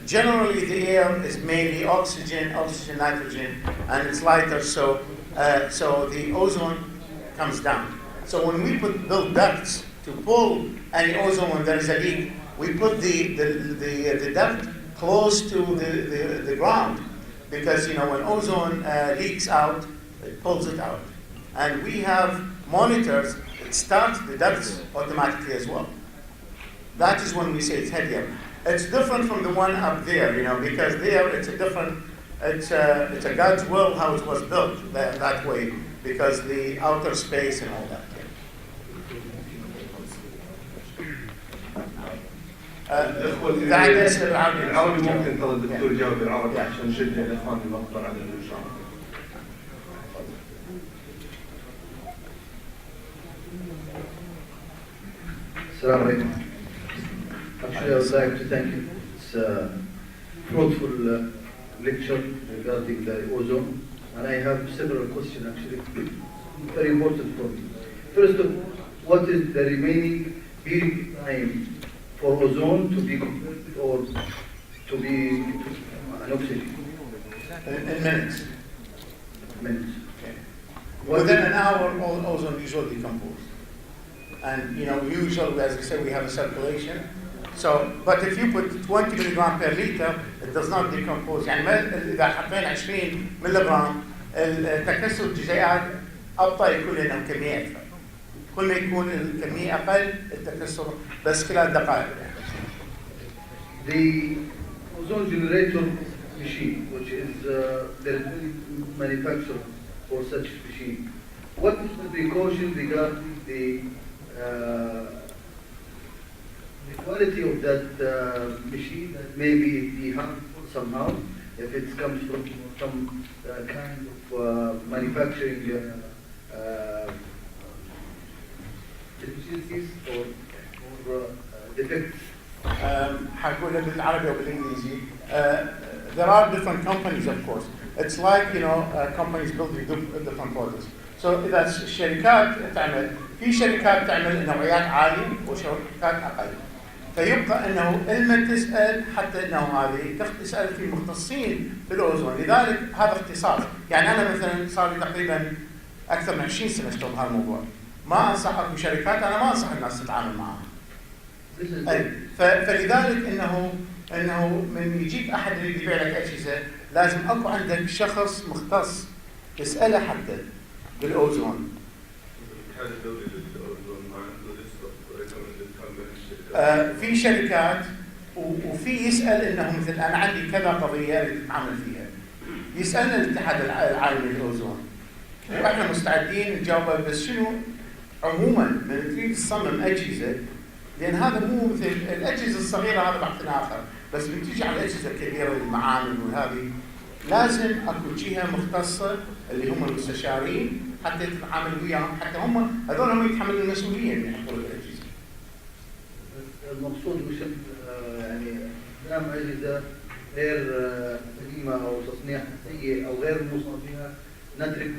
E: Generally, the air is mainly oxygen, nitrogen, and it's lighter, so the ozone comes down. So when we build ducts to pull any ozone when there is a leak, we put the duct close to the ground, because when ozone leaks out, it pulls it out. And we have monitors that start the ducts automatically as well. That is when we say it's heavier. It's different from the one up there, because there it's a different, it's a God's will how it was built that way, because the outer space and all that.
B: العربي ممكن ترى الدكتور يجاوب بالعربي عشان نشجع الاخوان المقطع على الاشاره.
G: Assalamu alaikum. Actually, I would like to thank you. It's a fruitful lecture regarding the ozone, and I have several questions actually, very important for me. First of all, what is the remaining period time for ozone to be completed or to be an oxygen?
E: In minutes.
G: Minutes.
E: Okay. Within an hour, all ozone usually decomposes. And usually, as I say, we have a circulation. So, but if you put 20 milligram per liter, it does not decompose. يعني إذا حطينا 20 ملغرام التكسر الجزيئات أبطأ يكون لأنه كمية أكثر. كل ما يكون الكمية أقل التكسر بس خلال دقائق.
G: The ozone generator machine, which is the manufacturer for such machine, what is the precaution regarding the quality of that machine that maybe be harmful somehow if it comes from some kind of manufacturing deficiencies or defects?
E: حقولها بالعربي وبالإنجليزي. There are different companies, of course. It's like companies building different products. So إذا الشركات تعمل في شركات تعمل نوعيات عالية وشركات أقل. فيبقى انه لما تسال حتى انه هذه تسال في مختصين بالاوزون، لذلك هذا اختصاص. يعني انا مثلا صار لي تقريبا اكثر من 20 سنه اشتغل بهذا الموضوع. ما انصح بشركات، انا ما انصح الناس تتعامل معها. فلذلك انه من يجيك احد اللي يبيع لك اجهزه لازم اكو عندك شخص مختص تساله حتى بالاوزون. في شركات وفي يسال انه مثل انا عندي كذا قضيه اللي تتعامل فيها. يسالنا الاتحاد العالمي للاوزون واحنا مستعدين نجاوبه، بس شنو عموما من تريد تصمم اجهزه، لان هذا مو مثل الاجهزه الصغيره هذا بحث اخر، بس بتيجي على الاجهزه الكبيره المعامل وهذه لازم اكو جهه مختصه اللي هم المستشارين حتى تتعامل وياهم، حتى هذول هم يتحملوا المسؤوليه من يحطوا الاجهزه.
G: المقصود مش يعني نعم أجهزة غير سليمة أو تصنيع سيء أو غير موصى فيها نترك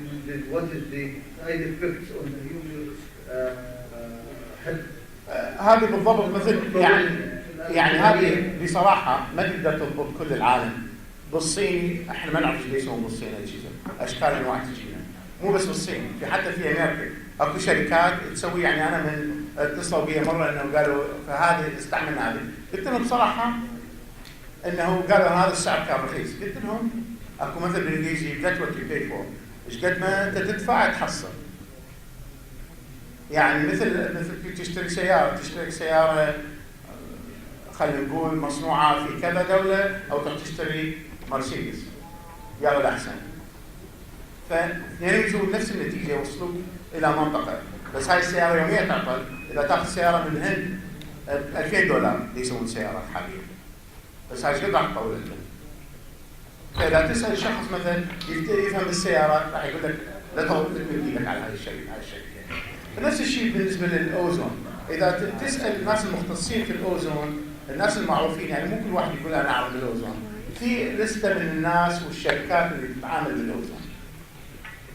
G: what is the side effects on the human health.
E: هذه بالضبط مثل يعني هذه بصراحة ما تقدر تضبط كل العالم. بالصين احنا ما نعرف ليش هم بالصين اجهزة اشكال انواع تجينا، مو بس بالصين، في حتى في امريكا اكو شركات تسوي. يعني انا من اتصلوا بي مره انه قالوا فهذه استعملنا هذه، قلت لهم بصراحه انه قالوا هذا السعر كان رخيص، قلت لهم اكو مثل بالانجليزي get what you pay for، ايش قد ما انت تدفع تحصل. يعني مثل تشتري سياره خلينا نقول مصنوعه في كذا دوله، او تروح تشتري مرسيدس يلا احسن. فاثنين يجوا نفس النتيجه، يوصلوا الى منطقه، بس هاي السياره يوميا تعطل. اذا تاخذ سياره من الهند $2000 يسوون سياره حاليا، بس هاي ايش قد راح تطول لهم؟ فاذا تسال شخص مثلا يفهم بالسيارات راح يقول لك لا تمد ايدك على هاي الشركه. نفس الشيء بالنسبه للاوزون، اذا تسال الناس المختصين في الاوزون، الناس المعروفين، يعني مو كل واحد يقول انا اعرف بالاوزون، في لسته من الناس والشركات اللي تتعامل بالاوزون.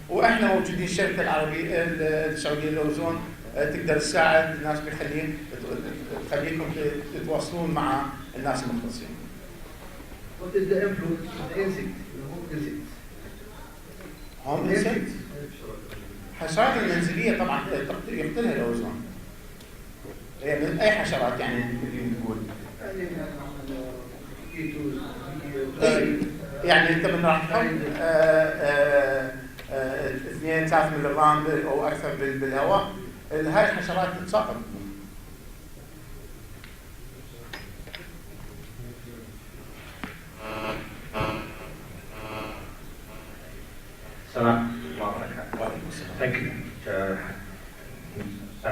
E: واحنا موجودين الشركه العربيه السعوديه للاوزون تقدر تساعد الناس تخليكم تتواصلون مع الناس المختصين.
G: What is the influence of the insect?
E: هم insect؟ حشرات المنزليه طبعا يقتلها الاوزون. يعني اي حشرات يعني نقول. يعني انت من راح تحط 2-3 ملغرام او اكثر بالهواء، هاي الحشرات تتساقط.
H: السلام عليكم. Thank you. I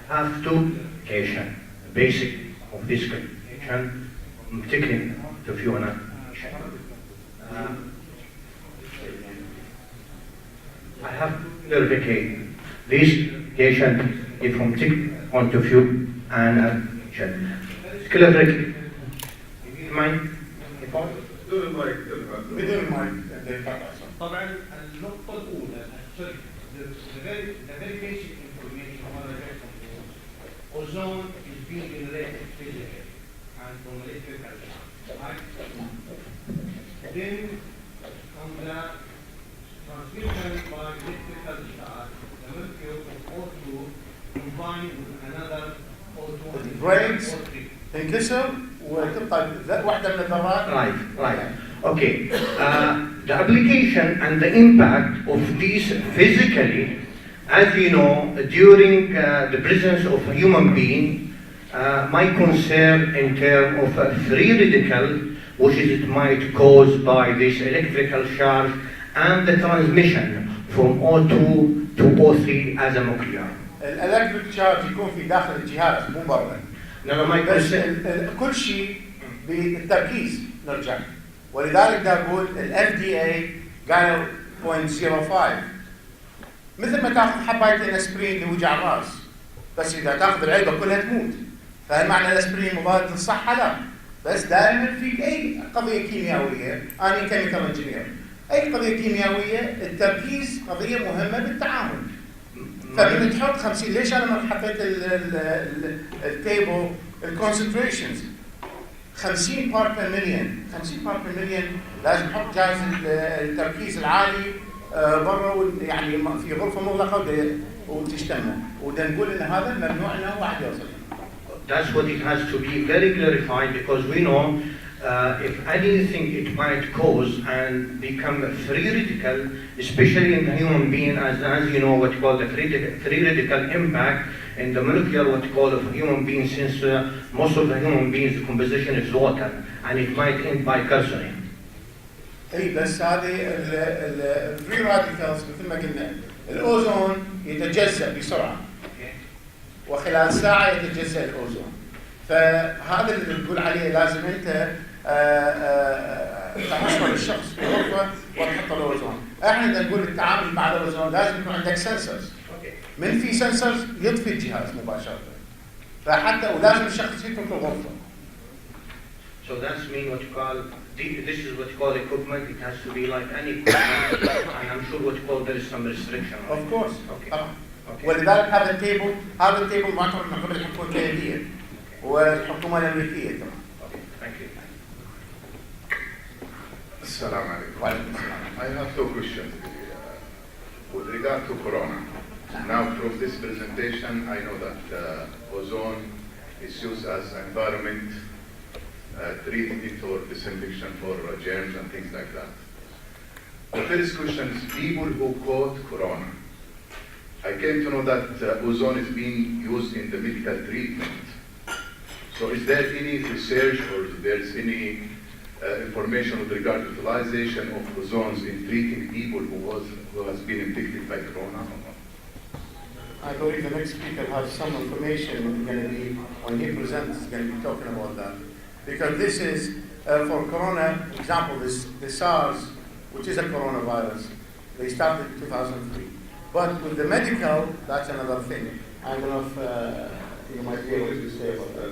H: have two questions. Basic of this question, particularly to Fiona. I have clarification. This question is from technical point of view. and application. Clear correctly? Mind?
E: بدون المايك.
I: طبعا النقطة الأولى the very basic information I want to get from you, ozone is being generated physically and from electrical charge, right? Then on the transmission by electrical charge, the molecule of O2 combined with another O2
E: breaks تنكسر وتبقى واحدة من الذرات.
H: Right. Okay. The application and the impact of this physically, as you know, during the presence of a human being, my concern in terms of a free radical, which is it might cause by this electrical charge and the transmission from O2 to O3 as a nuclear.
E: الالكتريك تشارج يكون في داخل الجهاز مو برا. بس كل شيء بالتركيز نرجع، ولذلك دا اقول ال FDA قالوا 0.05 مثل ما تاخذ حبايه الاسبرين لوجع الراس، بس اذا تاخذ العلبه كلها تموت. فهل معنى الاسبرين مضاد للصحه؟ لا، بس دائما في اي قضيه كيميائيه، انا كيميكال انجينير، اي قضيه كيميائيه التركيز قضيه مهمه بالتعامل. فلما تحط 50 ليش انا ما حطيت التيبل الكونسنتريشنز 50 بارت بير مليون، 50 بارت بير مليون لازم نحط جهاز التركيز العالي برا، يعني في غرفه مغلقه وتجتمع، وده نقول ان هذا ممنوع انه واحد يوصل.
H: That's what it has to be very clarified, because we know if anything it might cause and become free radical, especially in the human being, as you know what you call the free radical impact in the molecular what you call of human being, since most of the human beings the composition is water, and it might end by carcinogen.
E: اي بس هذه الفري راديكالز مثل ما قلنا الاوزون يتجزأ بسرعه وخلال ساعه يتجزأ الاوزون، فهذا اللي نقول عليه لازم انت تحصل الشخص في غرفه وتحط الاوزون. احنا بدنا نقول التعامل مع الاوزون لازم يكون عندك سنسرز، من في سنسرز يطفي الجهاز مباشره، فحتى ولازم الشخص يترك الغرفه.
H: So that's mean what you call, this is what you call equipment, it has to be like any equipment, and I'm sure what you call there is some restriction.
E: Of course.
H: Okay.
E: طبعا. ولذلك هذا التيبل معتبر من قبل الحكومه الكنديه والحكومه الامريكيه كمان.
H: Thank you.
J: Assalamu alaikum.
E: وعليكم السلام.
J: I have two questions. With regard to Corona, now from this presentation, I know that ozone is used as environment treated or disinfection for germs and things like that. The first question is people who caught Corona. I came to know that ozone is being used in the medical treatment. So is there any research or there is any information with regard to utilization of ozones in treating people who has been infected by Corona?
E: I believe the next speaker has some information going to be, when he presents, going to be talking about that. Because this is, for Corona, example, the SARS, which is a coronavirus, they started in 2003. But with the medical, that's another thing. I don't know if you might be able to say about that.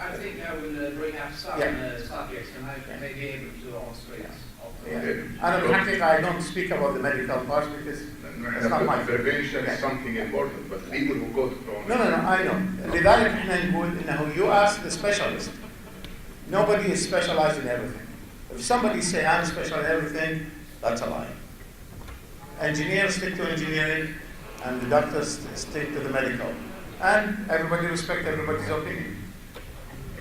C: I think I will bring up some subjects and I may be able to answer it.
E: أنا بالحقيقة I don't speak about the medical part because it's not my
J: prevention is something important, but people who go to Corona.
E: No, I know. لذلك احنا نقول إنه you ask the specialist. Nobody is specialized in everything. If somebody say I'm special in everything, that's a lie. Engineers stick to engineering, and the doctors stick to the medical, and everybody respect everybody's opinion.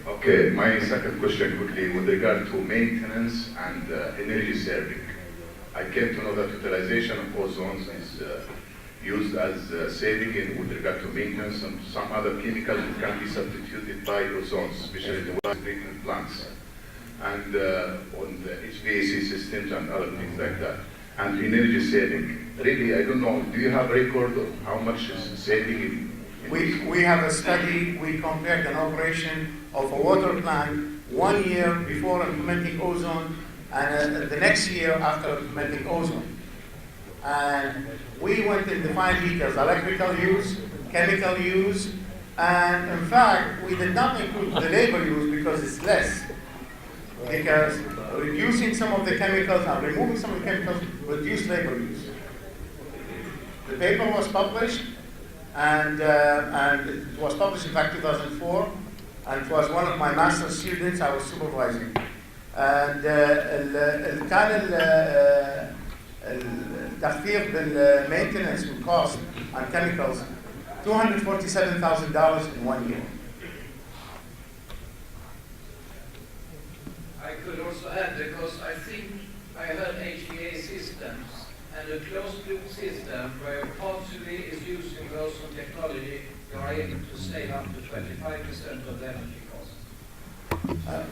J: Okay, my second question quickly with regard to maintenance and energy saving. I came to know that utilization of ozones is used as saving in with regard to maintenance and some other chemicals that can be substituted by ozones, especially in the water treatment plants and on the HVAC systems and other things like that. And energy saving. Really, I don't know, do you have a record of how much is saving in
E: We have a study, we compared an operation of a water plant 1 year before implementing ozone and the next year after implementing ozone. And we went in defined details, electrical use, chemical use, And in fact, we did not include the labor use because it's less. Because reducing some of the chemicals and removing some of the chemicals reduce labor use. The paper was published, and it was published in fact 2004, and it was one of my master's students I was supervising. And كان التخفيض بالmaintenance cost on chemicals $247,000 in 1 year.
K: I could also add, because I think I heard HVA systems and a closed loop system where partially is using ozone technology, you are able to save up to 25% of the energy cost.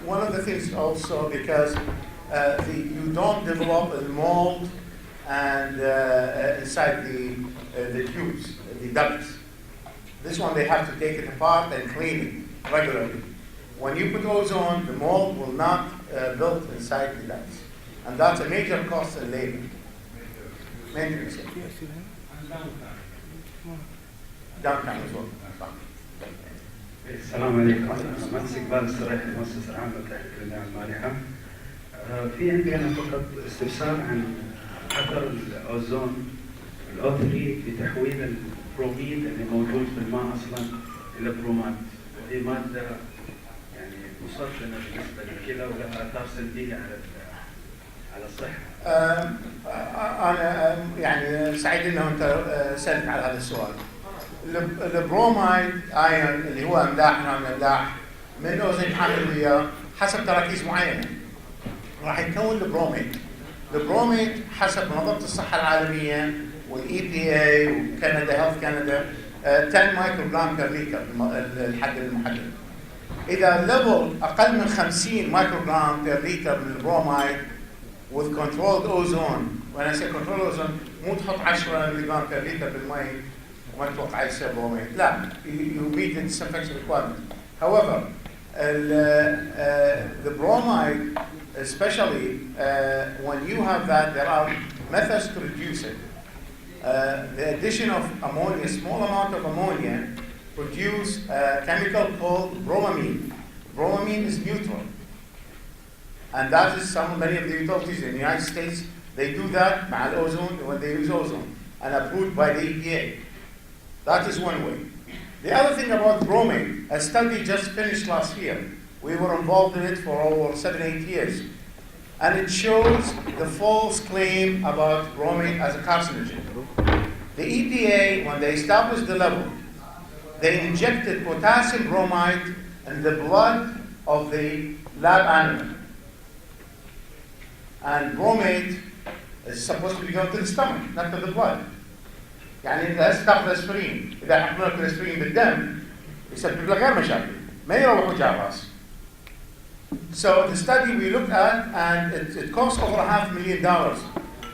E: One of the things also, because you don't develop a mold and inside the tubes, the ducts. This one they have to take it apart and clean it regularly. When you put ozone, the mold will not build inside the ducts. And that's a major cost in labor. Maintenance. Downtime as well.
L: السلام عليكم. أنا مهندس إقبال السرايح المؤسسة العامة لتحقيق الأنواع المالحة. في عندي أنا فقط استفسار عن أثر الأوزون الأو3 في تحويل البروميد اللي موجود في الماء أصلا إلى برومات، وهي مادة يعني مسرطنة بالنسبة للكلى ولها آثار سلبية على الصحة.
E: أنا يعني سعيد إنه أنت سألت على هذا السؤال. البرومايد ايون اللي هو املاح نوع من الاملاح من اوزون حامل حسب تراكيز معينه راح يكون البروميد حسب منظمه الصحه العالميه والاي بي اي وكندا هيلث كندا 10 مايكرو جرام بير لتر الحد المحدد. اذا ليفل اقل من 50 مايكرو جرام بير لتر من البرومايد with controlled ozone، وانا say controlled ozone مو تحط 10 ملي جرام بير لتر بالماء وما تتوقع يصير بروميد، لا you meet the disinfection requirement. However, the bromide, especially when you have that, there are methods to reduce it. The addition of ammonia, a small amount of ammonia, produce a chemical called bromamine. Bromamine is neutral, and that is many of the utilities in the United States. They do that مع الأوزون when they use ozone, and approved by the EPA. That is one way. The other thing about bromine, a study just finished last year. We were involved in it for over 7-8 years. And it shows the false claim about bromine as a carcinogen. The EPA, when they established the level, they injected potassium bromide in the blood of the lab animal. And bromate is supposed to be going to the stomach, not to the blood. يعني إذا استخدم أسبرين، إذا حطينا لك الأسبرين بالدم يسبب لك غير مشاكل، ما يروح وجع الراس. So the study we looked at, and it cost over $500,000,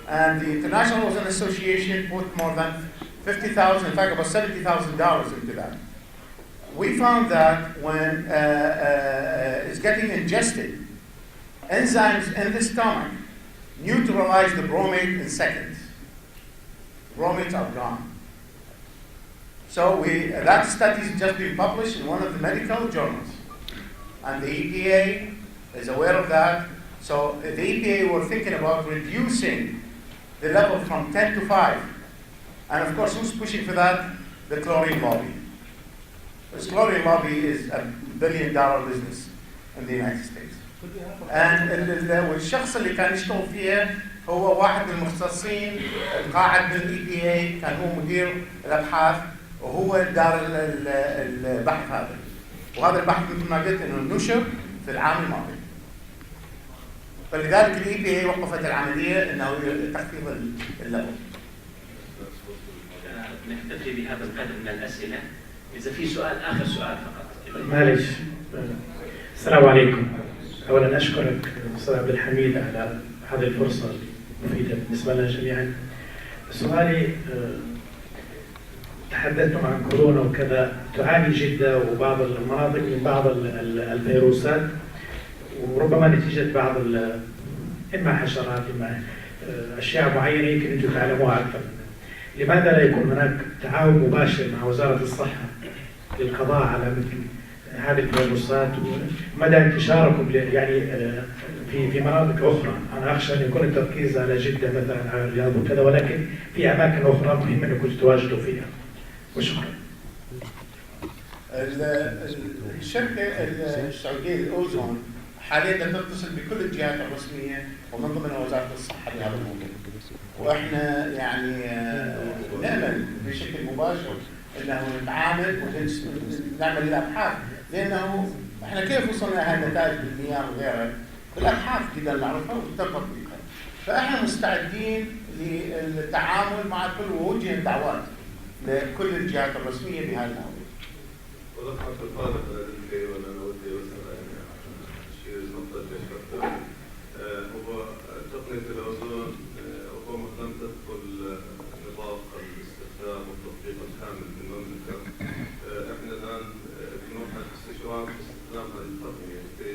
E: and the International Ozone Association put more than $50,000, in fact about $70,000 into that. We found that when it's getting ingested, enzymes in the stomach neutralize the bromate in seconds. Bromates are gone. So that study has just been published in one of the medical journals. And the EPA is aware of that. So the EPA were thinking about reducing the level from 10 to 5. And of course, who's pushing for that? The chlorine lobby. This chlorine lobby is $1 billion business in the United States. And والشخص اللي كان يشتغل فيها هو واحد من المختصين القاعد بالاي بي اي، كان هو مدير الابحاث وهو دار البحث هذا. وهذا البحث مثل ما قلت انه نشر في العام الماضي. فلذلك الاي بي اي وقفت العمليه انه تخفيض الليفل.
M: نكتفي بهذا القدر من الاسئله. اذا في سؤال اخر سؤال فقط.
N: معلش. السلام عليكم. اولا اشكرك استاذ عبد الحميد على هذه الفرصه المفيده بالنسبه لنا جميعا. سؤالي تحدثتم عن كورونا وكذا، تعاني جدة وبعض المناطق من بعض الفيروسات وربما نتيجة بعض إما حشرات إما أشياء معينة يمكن أنتم تعلموها أكثر. لماذا لا يكون هناك تعاون مباشر مع وزارة الصحة للقضاء على مثل هذه الفيروسات ومدى انتشاركم يعني في مناطق اخرى. انا اخشى ان يكون التركيز على جده مثلا على الرياض وكذا، ولكن في اماكن اخرى مهم انكم تتواجدوا فيها. وشكرا.
E: الشركه السعوديه الأوزون حاليا تتصل بكل الجهات الرسميه ومن ضمنها وزاره الصحه بهذا الموضوع. واحنا يعني نامل بشكل مباشر انه نتعامل ونعمل الابحاث، لانه احنا كيف وصلنا لهذه النتائج بالمياه وغيرها؟ بالابحاث قدرنا نعرفها والتطبيقها. فاحنا مستعدين للتعامل مع كل ووجه دعوات لكل الجهات الرسميه بهذا الموضوع.
B: وضحت الفارق الذي وانا ودي اشير نقطه ذكرتها هو تقنيه الاوزون ربما لم تدخل نطاق الاستخدام والتطبيق الكامل من المملكه. احنا الان في مرحله استشراف استخدام هذه التقنيه في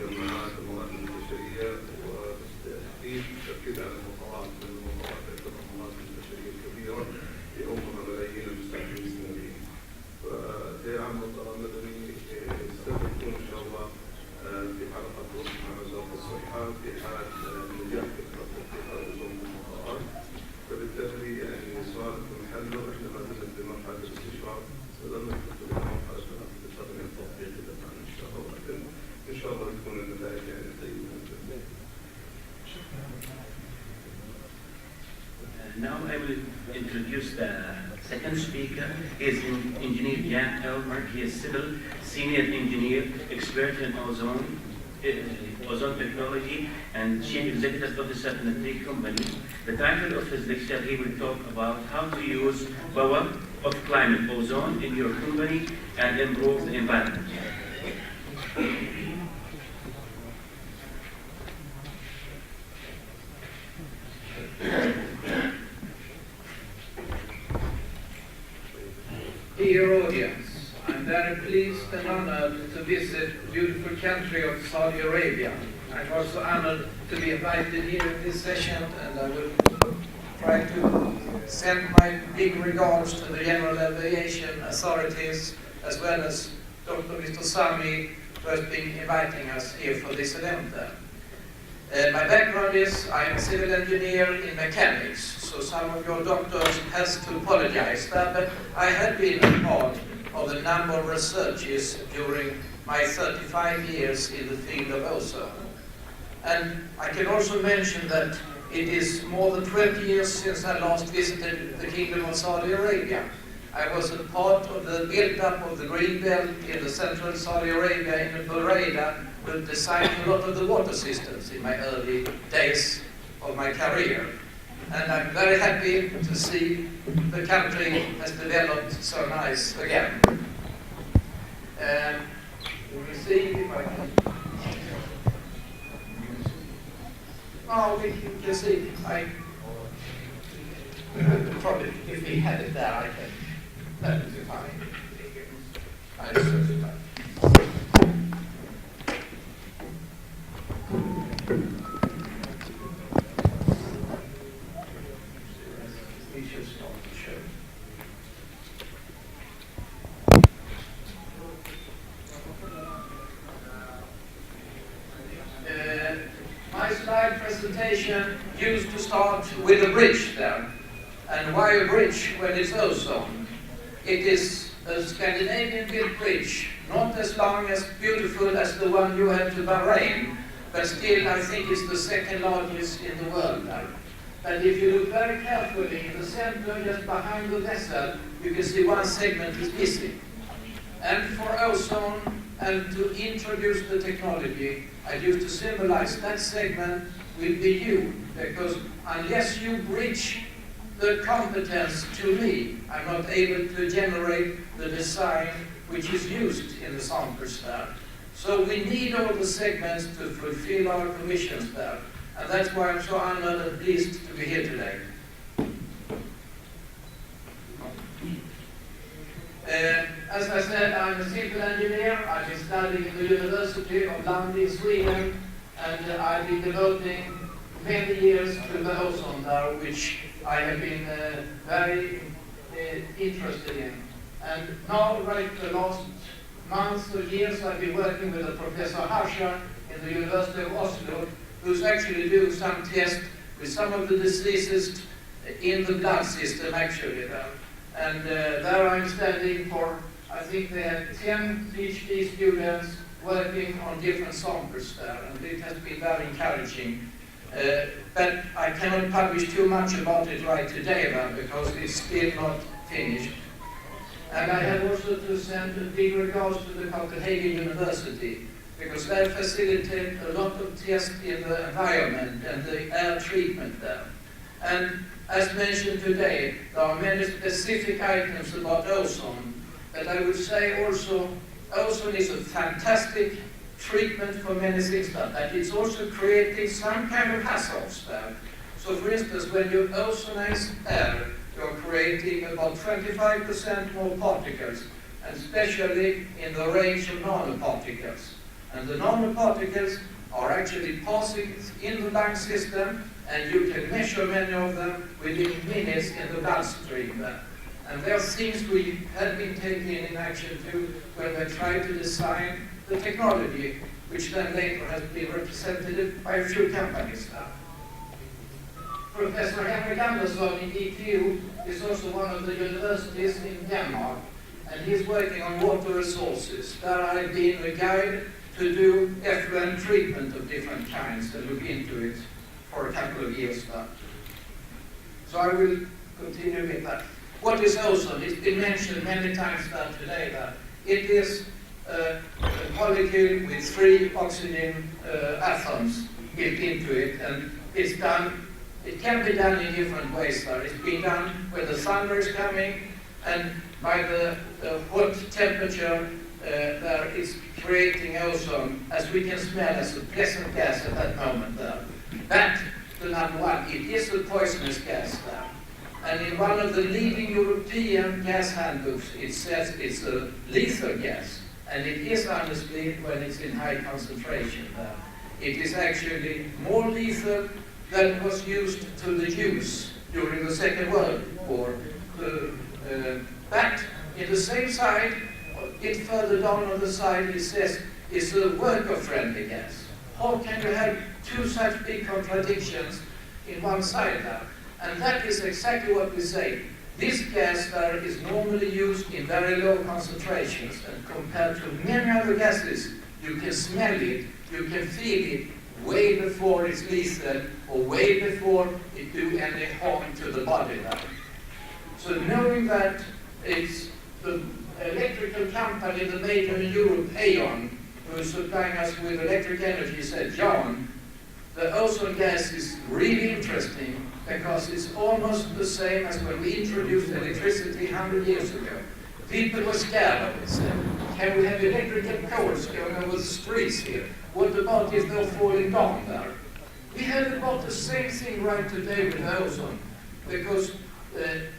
B: المجمعات الموارد البشريه وتحديد التركيز على المطارات من المطارات الموارد البشريه الكبيره يؤمها ملايين المستخدمين السنويين. فهي عام القرار المدني سوف يكون ان شاء الله في حلقه وسط مع وزاره الصحه في حال نجاح فكره تطبيق الاوزون بالمطارات. فبالتالي يعني سؤالكم محله احنا ما زلنا في مرحله الاستشراف ولم ندخل في مرحله التقنيه التطبيق اذا كان ان شاء الله، لكن ان شاء الله تكون النتائج يعني طيبه.
M: Now I will introduce the second speaker. He is Engineer Jan Elmer. He is civil senior engineer, expert in ozone technology, and chief executive officer in the three company. The title of his lecture, he will talk about how to use power of climate ozone in your company and improve the environment.
K: Dear audience, I'm very pleased and honored to visit the beautiful country of Saudi Arabia. I'm also honored to be invited here in this session, and I will try to send my big regards to the General Aviation Authorities as well as Dr. Mr. Sami, who has been inviting us here for this event. My background is I'm a civil engineer in mechanics, so some of your doctors has to apologize that, but I have been a part of a number of researches during my 35 years in the field of ozone. And I can also mention that it is more than 20 years since I last visited the Kingdom of Saudi Arabia. I was a part of the build-up of the green belt in the central Saudi Arabia in Burayda, who designed a lot of the water systems in my early days of my career. And I'm very happy to see the country has developed so nice again. We'll see if I can. Oh, we can see. Probably, if we had it there, I can. That would be fine. I just my slide presentation used to start with a bridge there. And why a bridge when it's ozone? It is a Scandinavian-built bridge, not as long as beautiful as the one you had to Bahrain, but still I think it's the second largest in the world now. And if you look very carefully in the center, just behind the vessel, you can see one segment is missing. And for ozone and to introduce the technology, I used to symbolize that segment will be you, because unless you bridge the competence to me, I'm not able to generate the design which is used in the samples there. So we need all the segments to fulfill our commissions there. And that's why I'm so honored and pleased to be here today. As I said, I'm a civil engineer. I've been studying at the University of Lund in Sweden, and I've been devoting many years to the ozone there, which I have been very interested in. And now, right the last months or years, I've been working with a Professor Harsha in the University of Oslo, who's actually doing some tests with some of the diseases in the blood system, actually. And there I'm standing for, I think they have 10 PhD students working on different samples there, and it has been very encouraging. But I cannot publish too much about it right today, though, because it's still not finished. And I have also to send a big regards to the Copenhagen University, because they facilitate a lot of tests in the environment and the air treatment there. And as mentioned today, there are many specific items about ozone, but I would say also ozone is a fantastic treatment for many things, but it's also creating some kind of hazards there. So for instance, when you ozonize air, you're creating about 25% more particles, and especially in the range of nanoparticles. And the nanoparticles are actually passing in the lung system, and you can measure many of them within minutes in the bloodstream there. And there are things we have been taking in action too, when we try to design the technology, which then later has been represented by a few companies now. Professor Henrik Andersson in ETU is also one of the universities in Denmark, and he's working on water resources. There I've been a guide to do effluent treatment of different kinds and look into it for a couple of years now. So I will continue with that. What is ozone? It's been mentioned many times today that it is a molecule with 3 oxygen atoms built into it, and it's done. It can be done in different ways there. It's been done when the thunder is coming, and by the hot temperature there is creating ozone, as we can smell as a pleasant gas at that moment there. But the number one, it is a poisonous gas there. And in one of the leading European gas handbooks, it says it's a lethal gas. And it is honestly when it's in high concentration there. It is actually more lethal than was used to the Jews during the Second World War. But in the same side, a bit further down on the side, it says it's a worker-friendly gas. How can you have two such big contradictions in one side there? And that is exactly what we say. This gas there is normally used in very low concentrations, and compared to many other gases, you can smell it, you can feel it way before it's lethal, or way before it do any harm to the body there. So knowing that it's the electrical company, the major in Europe, Aon, who is supplying us with electric energy, said, John, the ozone gas is really interesting because it's almost the same as when we introduced electricity 100 years ago. People were scared of it, said, can we have electrical cords going over the streets here? What about if they're falling down there? We have about the same thing right today with ozone, because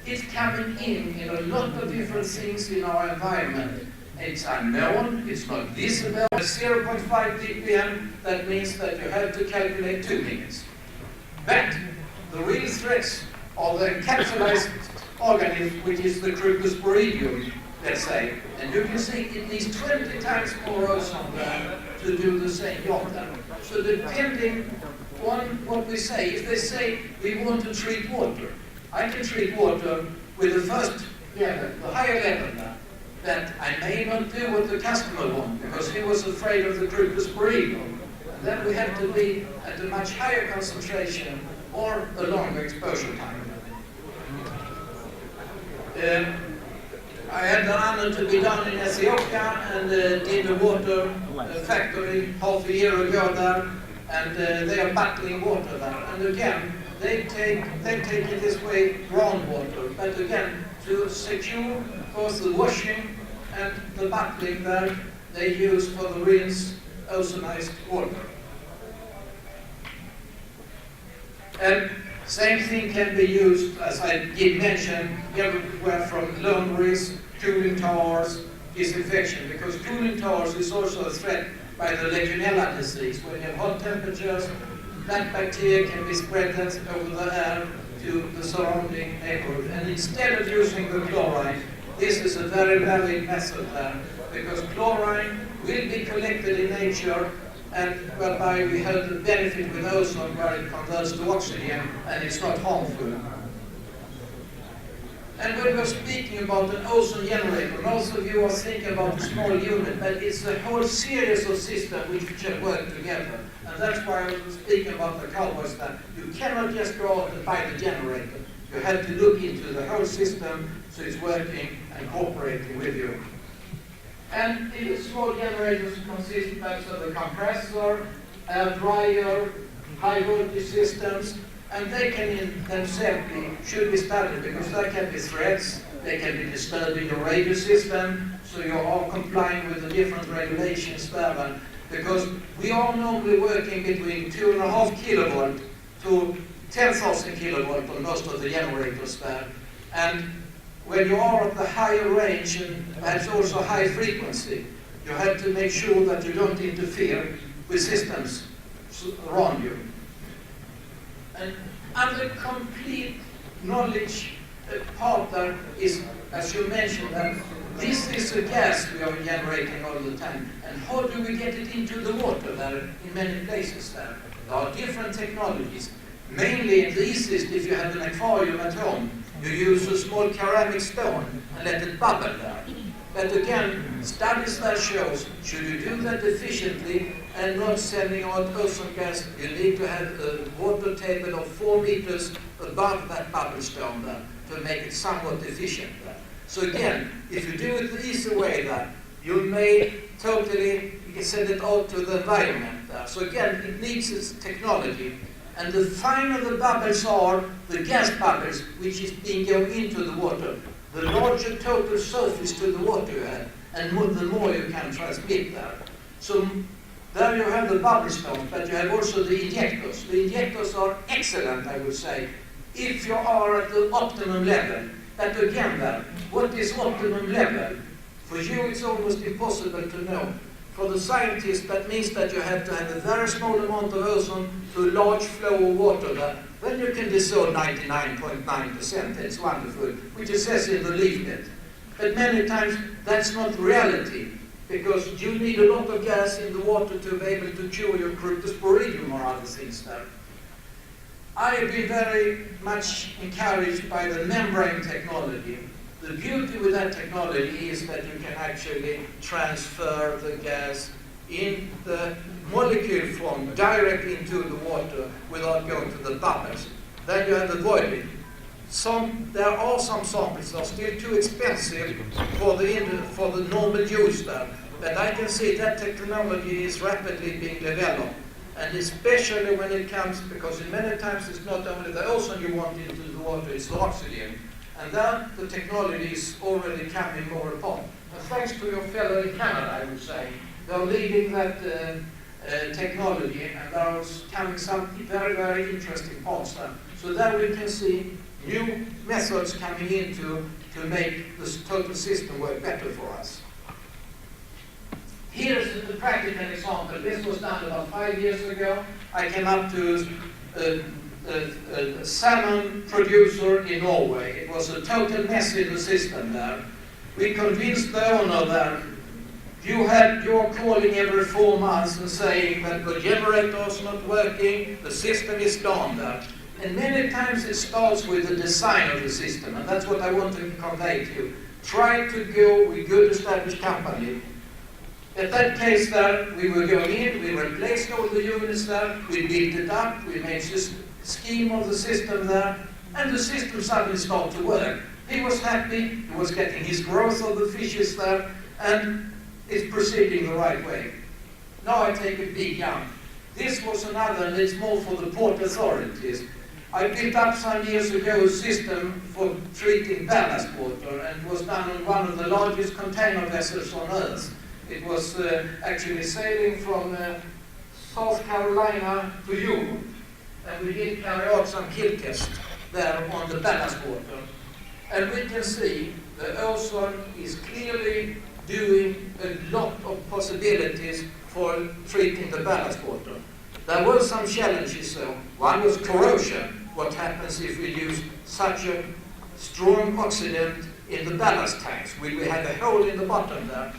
K: it's coming in a lot of different things in our environment. It's unknown, it's not visible. 0.5 ppm, that means that you have to calculate 2 minutes. But the real threats are the encapsulated organism, which is the Cryptosporidium, let's say. And you can see it needs 20 times more ozone there to do the same job there. So depending on what we say, if they say we want to treat water, I can treat water with the first level, the higher level there. That I may not do what the customer wants because he was afraid of the Cryptosporidium. And then we have to be at a much higher concentration or a longer exposure time. I had the honor to be down in Ethiopia and did a water factory half a year ago there, and they are bottling water there. And again, they take it this way, groundwater, but again, to secure both the washing and the bottling there, they use for the rinse ozonized water. And same thing can be used, as I did mention, everywhere from laundries, cooling towers, disinfection, because cooling towers is also a threat by the Legionella disease. When you have hot temperatures, that bacteria can be spread over the air to the surrounding neighborhood. And instead of using the chloride, this is a very valid method there, because chlorine will be collected in nature, and whereby we have the benefit with ozone where it converts to oxygen and it's not harmful. And when we're speaking about an ozone generator, most of you are thinking about a small unit, but it's a whole series of systems which should work together. And that's why I was speaking about the cowboys that you cannot just go out and buy the generator. You have to look into the whole system so it's working and cooperating with you. And the small generators consist most of the compressor, air dryer, high voltage systems, and they can in themselves should be studied because there can be threats, they can be disturbing your radio system, so you are complying with the different regulations there. Because we are normally working between 2.5 kilovolt to 10,000 kilovolt on most of the generators there. And when you are at the higher range and perhaps also high frequency, you have to make sure that you don't interfere with systems around you. And other complete knowledge part there is, as you mentioned, that this is a gas we are generating all the time. And how do we get it into the water there in many places there? There are different technologies. Mainly the easiest if you have an aquarium at home. You use a small ceramic stone and let it bubble there. But again, studies that shows, should you do that efficiently and not sending out ozone gas, you need to have a water table of 4 meters above that bubble stone there to make it somewhat efficient there. So again, if you do it the easy way there, you may totally send it out to the environment there. So again, it needs its technology. And the finer the bubbles are, the gas bubbles, which is being going into the water, the larger total surface to the water you have, and the more you can transmit there. So there you have the bubble stones, but you have also the injectors. The injectors are excellent, I would say, if you are at the optimum level. But again there, what is optimum level? For you it's almost impossible to know. For the scientist, that means that you have to have a very small amount of ozone to a large flow of water there. Then you can dissolve 99.9%, that's wonderful, which it says in the leaflet. But many times that's not reality, because you need a lot of gas in the water to be able to cure your cryptosporidium or other things there. I have been very much encouraged by the membrane technology. The beauty with that technology is that you can actually transfer the gas in the molecule form directly into the water without going to the bubbles. Then you have the voiding. There are some samples that are still too expensive for the normal use there. But I can see that technology is rapidly being developed. And especially when it comes, because in many times it's not only the ozone you want into the water, it's the oxygen. And then the technology is already coming more upon. And thanks to your fellow in Canada, I would say, they're leading that technology, and there is coming some very, very interesting parts there. So there we can see new methods coming in to make this total system work better for us. Here's the practical example. This was done about 5 years ago. I came up to a salmon producer in Norway. It was a total mess in the system there. We convinced the owner there, you are calling every 4 months and saying that the generator is not working, the system is down there. And many times it starts with the design of the system, and that's what I want to convey to you. Try to go with good established company. In that case there, we were going in, we replaced all the units there, we built it up, we made a scheme of the system there, and the system suddenly started to work. He was happy, he was getting his growth of the fishes there, and it's proceeding the right way. Now I take a big jump. This was another, and it's more for the port authorities. I built up some years ago a system for treating ballast water, and it was done on one of the largest container vessels on Earth. It was actually sailing from South Carolina to Europe, and we did carry out some kill tests there on the ballast water. And we can see the ozone is clearly doing a lot of possibilities for treating the ballast water. There were some challenges though. One was corrosion. What happens if we use such a strong oxidant in the ballast tanks. We had a hole in the bottom there.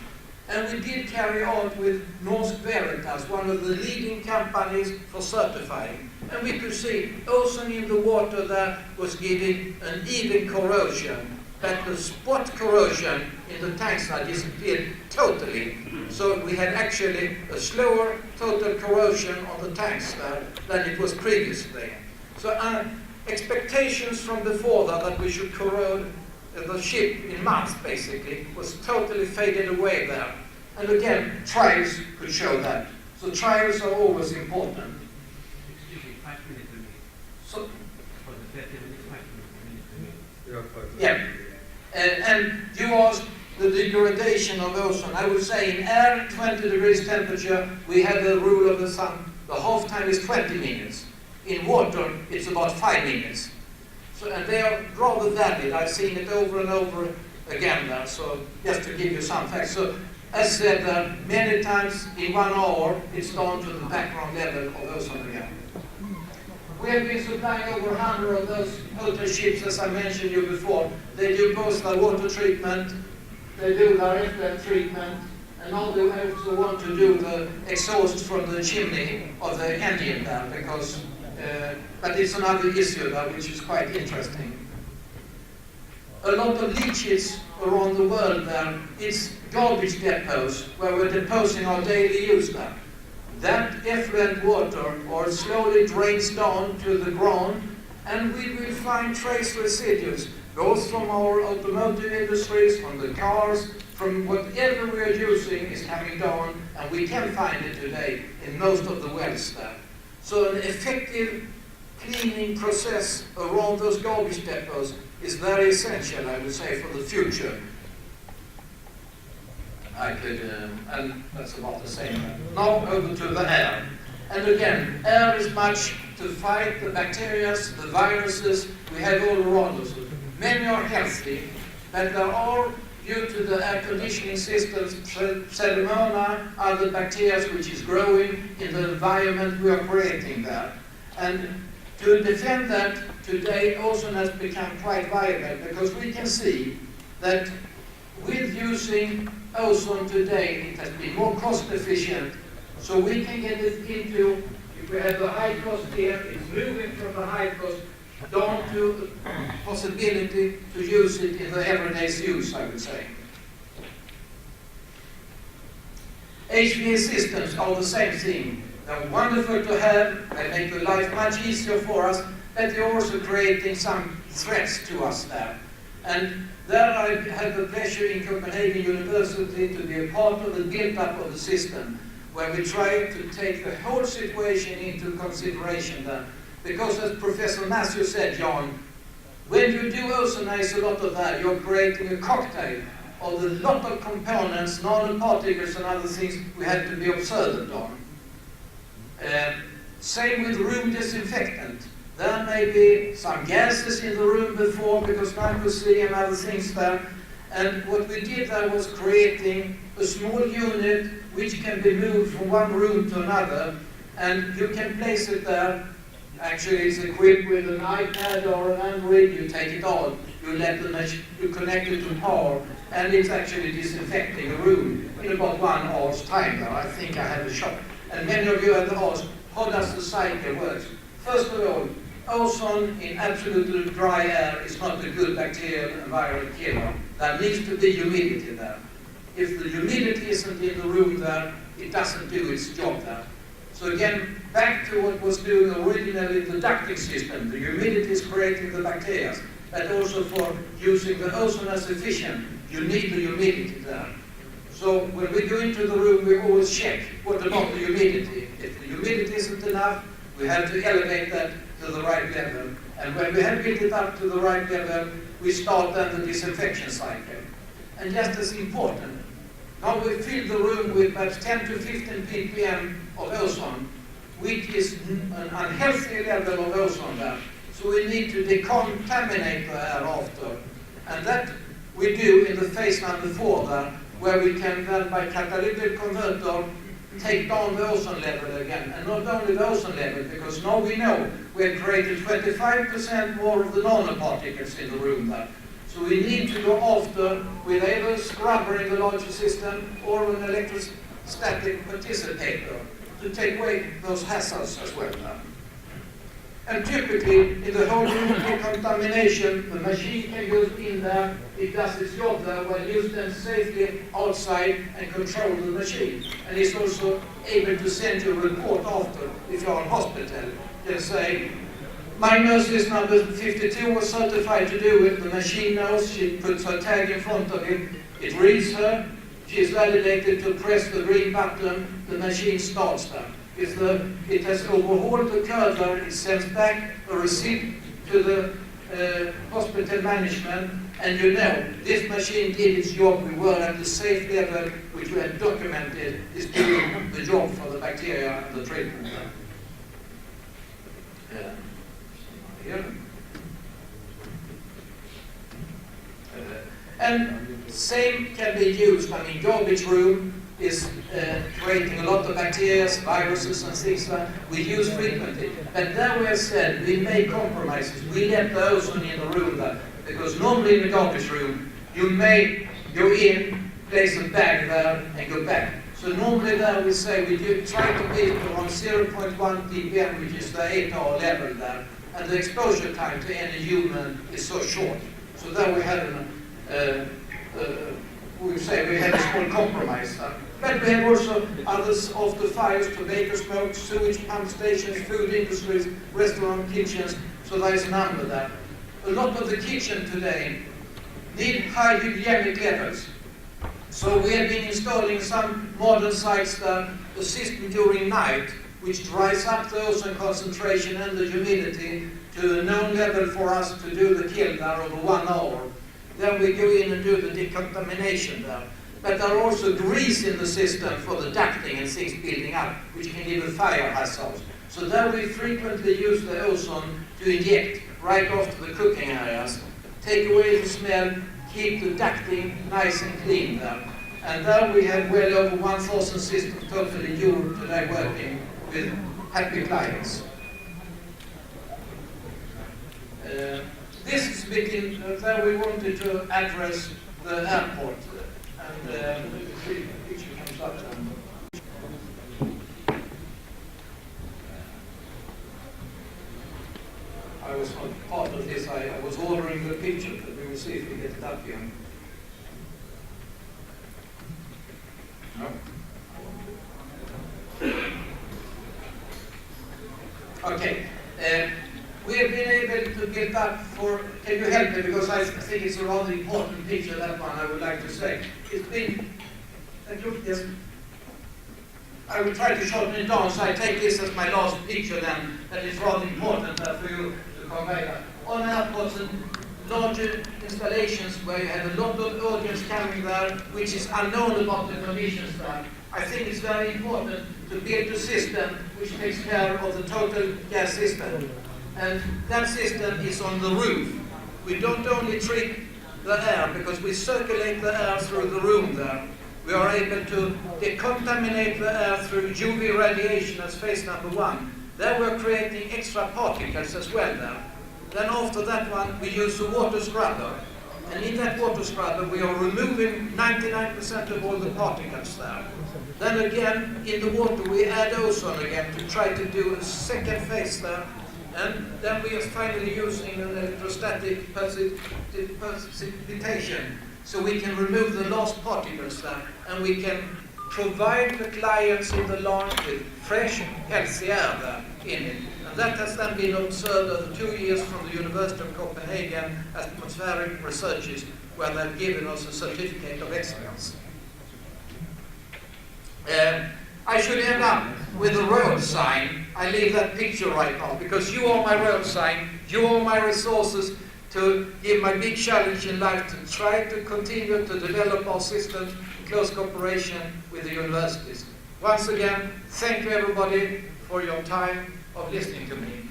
K: And we did carry on with Norsk Veritas, one of the leading companies for certifying. And we could see ozone in the water there was giving an even corrosion, but the spot corrosion in the tanks had disappeared totally. So we had actually a slower total corrosion on the tanks there than it was previously. So expectations from before that we should corrode the ship in months basically was totally faded away there. And again, trials could show that. So trials are always important. So, yeah. And you asked the degradation of ozone. I would say in air, 20 degrees temperature, we have the rule of the sun. The half time is 20 minutes. In water, it's about 5 minutes. So, and they are rather valid. I've seen it over and over again there. So just to give you some facts. So as said, many times in 1 hour, it's down to the background level of ozone again. We have been supplying over 100 of those hotel ships, as I mentioned you before. They do both the water treatment, they do the effluent treatment, and now they also want to do the exhaust from the chimney of the engine there, because but it's another issue there, which is quite interesting. A lot of leaches around the world there, it's garbage depots where we're depositing our daily use there. That effluent water or slowly drains down to the ground, and we will find trace residues, both from our automotive industries, from the cars, from whatever we are using is coming down, and we can find it today in most of the wells there. So an effective cleaning process around those garbage depots is very essential, I would say, for the future. And that's about the same. Now over to the air. And again, air is much to fight the bacteria, the viruses we have all around us. Many are healthy, but there are, due to the air conditioning systems, Salmonella, other bacteria which is growing in the environment we are creating there. And to defend that, today ozone has become quite viable, because we can see that with using ozone today, it has been more cost efficient, so we can get it into, if we have the high cost here, it's moving from the high cost down to the possibility to use it in the everyday use, I would say. HVA systems are the same thing. They're wonderful to have, they make the life much easier for us, but they're also creating some threats to us there. And there I had the pleasure in Copenhagen University to be a part of the build-up of the system, where we try to take the whole situation into consideration there. Because as Professor Matthew said, John, when you do ozonize a lot of that, you're creating a cocktail of a lot of components, nanoparticles and other things we have to be observant on. Same with room disinfectant. There may be some gases in the room before, because nitrosy and other things there. And what we did there was creating a small unit which can be moved from one room to another, and you can place it there. Actually, it's equipped with an iPad or an Android. You take it on, you connect it to power, and it's actually disinfecting a room in about 1 hour's time there. I think I have a shot. And many of you have asked, how does the cycle work? First of all, ozone in absolutely dry air is not a good bacterial and viral killer. There needs to be humidity there. If the humidity isn't in the room there, it doesn't do its job there. So again, back to what was doing originally the ducting system. The humidity is creating the bacteria, but also for using the ozone as efficient, you need the humidity there. So when we go into the room, we always check, what about the humidity? If the humidity isn't enough, we have to elevate that to the right level. And when we have built it up to the right level, we start then the disinfection cycle. And just as important, now we fill the room with perhaps 10 to 15 ppm of ozone, which is an unhealthy level of ozone there. So we need to decontaminate the air after. And that we do in the phase number 4 there, where we can then, by catalytic converter, take down the ozone level again. And not only the ozone level, because now we know we have created 25% more of the nanoparticles in the room there. So we need to go after with either a scrubber in the larger system or an electrostatic participator to take away those hazards as well there. And typically, in the whole room decontamination, the machine can go in there, it does its job there, while used them safely outside and control the machine. And it's also able to send you a report after, if you're in hospital. They'll say, my nurse is number 52 was certified to do it, the machine knows, she puts her tag in front of it, it reads her, she is validated to press the green button, the machine starts there. If it has overhauled the curdler, it sends back a receipt to the hospital management, and you know this machine did its job. We were at the safe level, which we had documented is doing the job for the bacteria and the treatment. Here. And same can be used. I mean, garbage room is creating a lot of bacteria, viruses and things that we use frequently. But there we have said we make compromises. We let the ozone in the room there. Because normally in the garbage room, you may go in, place a bag there and go back. So normally there we say we do try to be around 0.1 ppm, which is the 8-hour level there. And the exposure time to any human is so short. So there we had we say we had a small compromise there. But we have also others of the fires, tobacco smoke, sewage pump stations, food industries, restaurant kitchens, so there is a number there. A lot of the kitchen today need high hygienic levels. So we have been installing some modern sites there, a system during night, which dries up the ozone concentration and the humidity to a known level for us to do the kill there over 1 hour. Then we go in and do the decontamination there. But there are also grease in the system for the ducting and things building up, which can give a fire hazard. So there we frequently use the ozone to inject right after the cooking areas, take away the smell, keep the ducting nice and clean there. And there we have well over 1,000 systems totally in Europe today working with happy clients. This is a bit in, there we wanted to address the airport. And the picture comes up. I was not part of this, I was ordering the picture, but we will see if we get it up here. No? Okay. We have been able to get up for, can you help me, because I think it's a rather important picture, that one I would like to say. It's been, thank you, yes. I will try to shorten it down, so I take this as my last picture then, that is rather important for you to convey that. On airports and larger installations where you have a lot of audience coming there, which is unknown about the conditions there, I think it's very important to build a system which takes care of the total gas system. And that system is on the roof. We don't only treat the air, because we circulate the air through the room there. We are able to decontaminate the air through UV radiation as phase number 1. Then we're creating extra particles as well there. Then after that one, we use a water scrubber. And in that water scrubber, we are removing 99% of all the particles there. Then again, in the water, we add ozone again to try to do a second phase there. And then we are finally using an electrostatic precipitation, so we can remove the last particles there, and we can provide the clients in the lounge with fresh, healthy air there in it. And that has then been observed over 2 years from the University of Copenhagen atmospheric researches, where they've given us a certificate of excellence. I should end up with a road sign. I leave that picture right now, because you are my road sign, you are my resources to give my big challenge in life, to try to continue to develop our system in close cooperation with the universities. Once again, thank you everybody for your time of listening to me.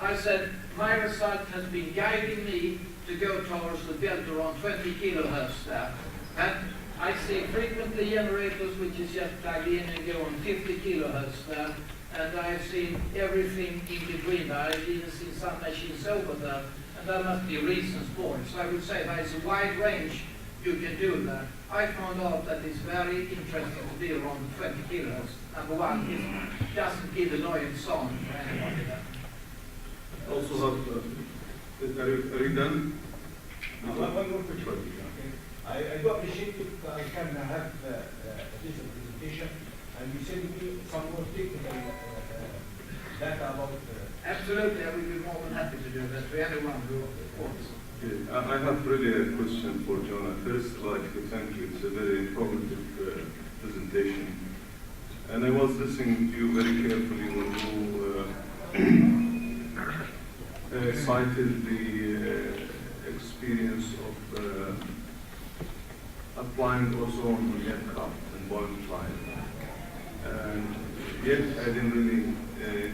K: I said, my result has has been guiding me to go towards the belt around 20 kilohertz there. And I see frequently generators which is just plug in and go on 50 kilohertz there. And I've seen everything in between there. I've even seen some machines over there. And there must be reasons for it. So I would say there is a wide range you can do that. I found out that it's very interesting to be around 20 kilohertz. Number one, it doesn't give annoying sound for anybody there.
B: Also have, are you done?
I: One more question. I do appreciate if I can have this presentation, and you send me some more technical data about.
K: Absolutely, I will be more than happy to do that for anyone who wants.
B: I have really a question for Jonah. First, I'd like to thank you. It's a very informative presentation. And I was listening to you very carefully when you cited the experience of applying ozone on aircraft and Boeing flight. And yet I didn't really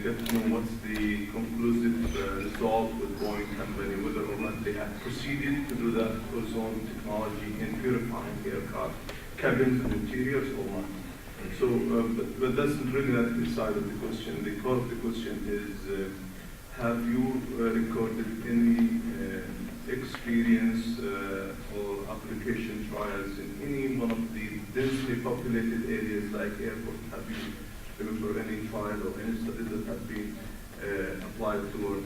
B: get to know what's the conclusive result with Boeing company, whether or not they have proceeded to do that ozone technology in purifying aircraft cabins and interiors or not. So, but that's really not the side of the question. The core of the question is, have you recorded any experience or application trials in any one of the densely populated areas like airport? Have you remember any trial or any studies that have been applied toward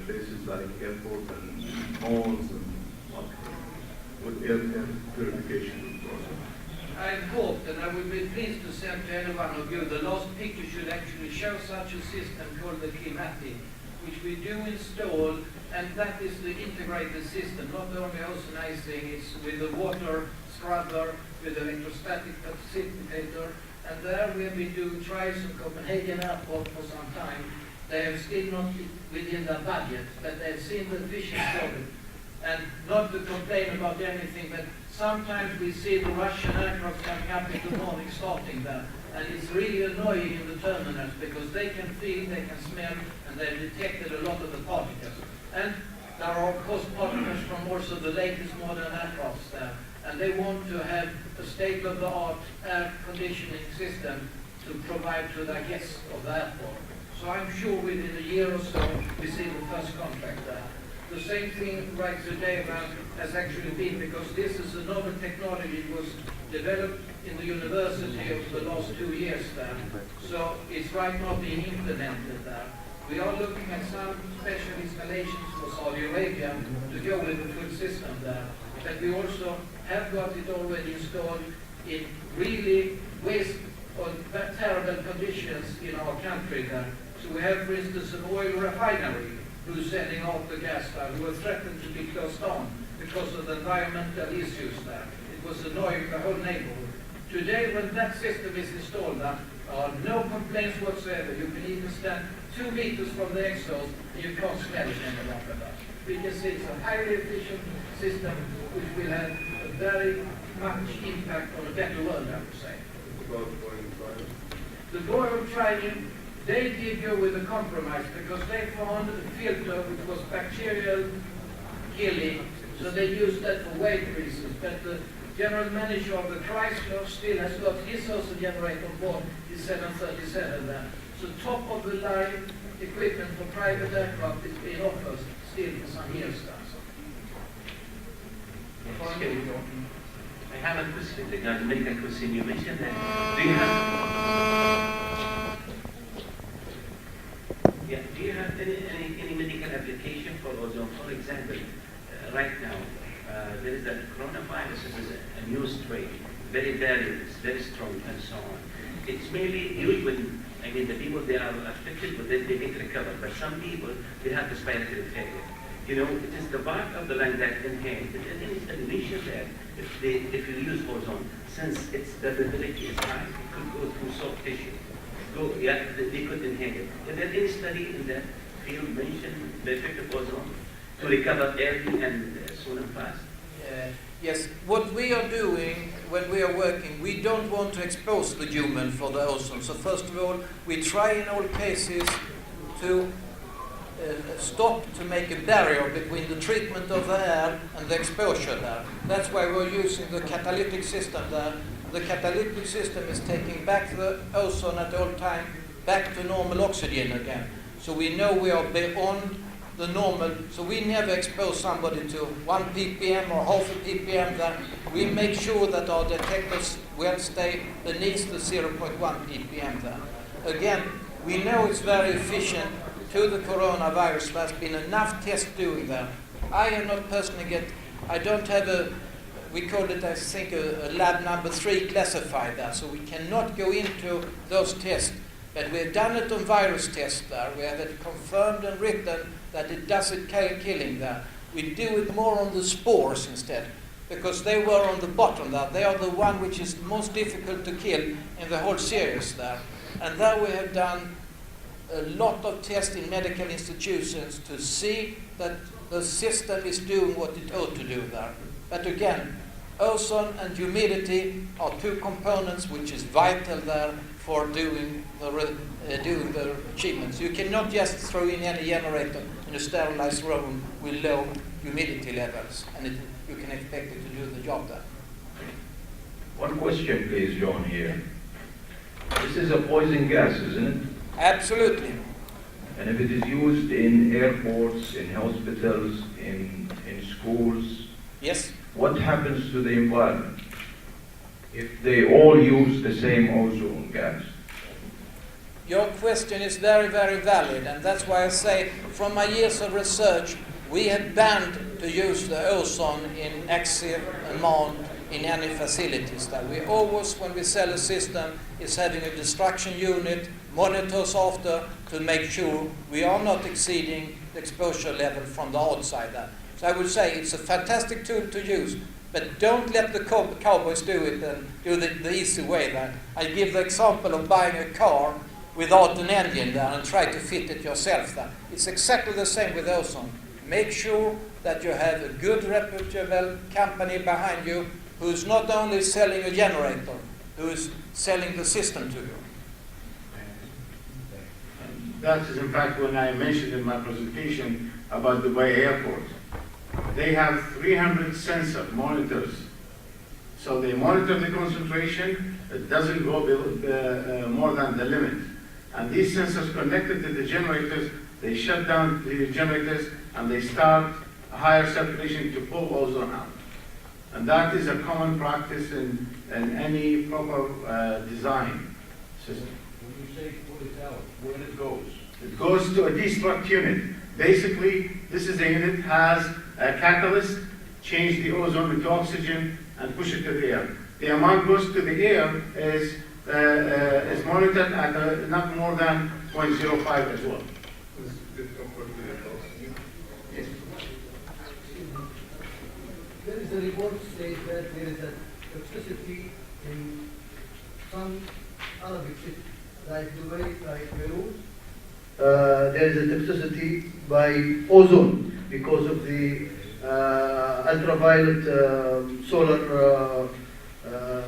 B: places like airport and malls and with air purification process?
K: I hope that I will be pleased to send to any one of you the last picture should actually show such a system called the Climatic, which we do install, and that is the integrated system, not only ozonizing, it's with the water scrubber, with the electrostatic precipitator, and there we have been doing trials in Copenhagen Airport for some time. They have still not within their budget, but they have seen the efficiency of it. And not to complain about anything, but sometimes we see the Russian aircraft coming up in the morning starting there, and it's really annoying in the terminals because they can feel, they can smell, and they've detected a lot of the particles. And there are of course particles from also the latest modern aircrafts there, and they want to have a state-of-the-art air conditioning system to provide to their guests of the airport. So I'm sure within a year or so we see the first contract there. The same thing right today has actually been, because this is a novel technology. It was developed in the university over the last 2 years there. So it's right now being implemented there. We are looking at some special installations for Saudi Arabia to go with the full system there. But we also have got it already installed in really waste or terrible conditions in our country there. So we have, for instance, an oil refinery who's sending out the gas there, who were threatened to be closed down because of the environmental issues there. It was annoying the whole neighborhood. Today, when that system is installed there are no complaints whatsoever. You can even stand 2 meters from the exhaust and you can't smell it any longer there. We can see it's a highly efficient system which will have a very much impact on a better world, I would say. The Boeing trial, they did go with a compromise because they found a filter which was bacterial killing, so they used that for weight reasons. But the general manager of the Chrysler still has got his ozone generator on board, his 737 there. So top of the line equipment for private aircraft is being offered still for some years now.
M: I have a question regarding medical question. You mentioned that. Do you have any medical application for ozone? For example, right now there is a coronavirus. It is a new strain, very virulent, very strong, and so on. It's mainly used when the people they are affected, but they get recovered. But some people they have respiratory failure. It is the part of the lung that inhales. And then it's mentioned that if you use ozone, since its durability is high, it could go through soft tissue. They could inhale it. Is there any study in that field mentioned the effect of ozone to recover early and soon and fast?
K: Yes, what we are doing when we are working, we don't want to expose the human for the ozone. So first of all, we try in all cases to stop to make a barrier between the treatment of the air and the exposure there. That's why we're using the catalytic system there. The catalytic system is taking back the ozone at all time back to normal oxygen again. So we know we are beyond the normal, so we never expose somebody to 1 ppm or half a ppm. That we make sure that our detectors will stay beneath the 0.1 ppm there. Again, we know it's very efficient to the coronavirus. There's been enough tests doing that. I am not personally I don't have we call it, I think, a lab number 3 classified there, so we cannot go into those tests. But we have done it on virus tests there. We have it confirmed and written that it doesn't killing there. We do it more on the spores instead, because they were on the bottom there. They are the one which is most difficult to kill in the whole series there. And there we have done a lot of tests in medical institutions to see that the system is doing what it ought to do there. But again, ozone and humidity are 2 components which is vital there for doing the achievements. You cannot just throw in any generator in a sterilized room with low humidity levels, and you can expect it to do the job there.
O: One question, please, John, here. This is a poison gas, isn't it?
K: Absolutely.
O: And if it is used in airports, in hospitals, in schools,
K: yes,
O: what happens to the environment if they all use the same ozone gas?
K: Your question is very, very valid, and that's why I say, from my years of research, we have banned to use the ozone in excessive amount in any facilities. That we always, when we sell a system, is having a destruction unit, monitors after, to make sure we are not exceeding the exposure level from the outside there. So I would say it's a fantastic tool to use, but don't let the cowboys do it and do the easy way there. I give the example of buying a car without an engine there and try to fit it yourself there. It's exactly the same with ozone. Make sure that you have a good reputable company behind you who's not only selling a generator, who's selling the system to you.
E: That is in fact when I mentioned in my presentation about Dubai Airport. They have 300 sensor monitors. So they monitor the concentration. It doesn't go below, more than the limit. And these sensors connected to the generators, they shut down the generators and they start a higher circulation to pull ozone out. And that is a common practice in any proper design system.
I: When you say pull it out, where it goes?
E: It goes to a destruct unit. Basically, this is a unit has a catalyst, change the ozone into oxygen, and push it to the air. The amount goes to the air is monitored at not more than 0.05 as well.
G: Yes. There is a report says that there is a toxicity in some Arabic cities, like Dubai, like Beirut. There is a toxicity by ozone because of the ultraviolet solar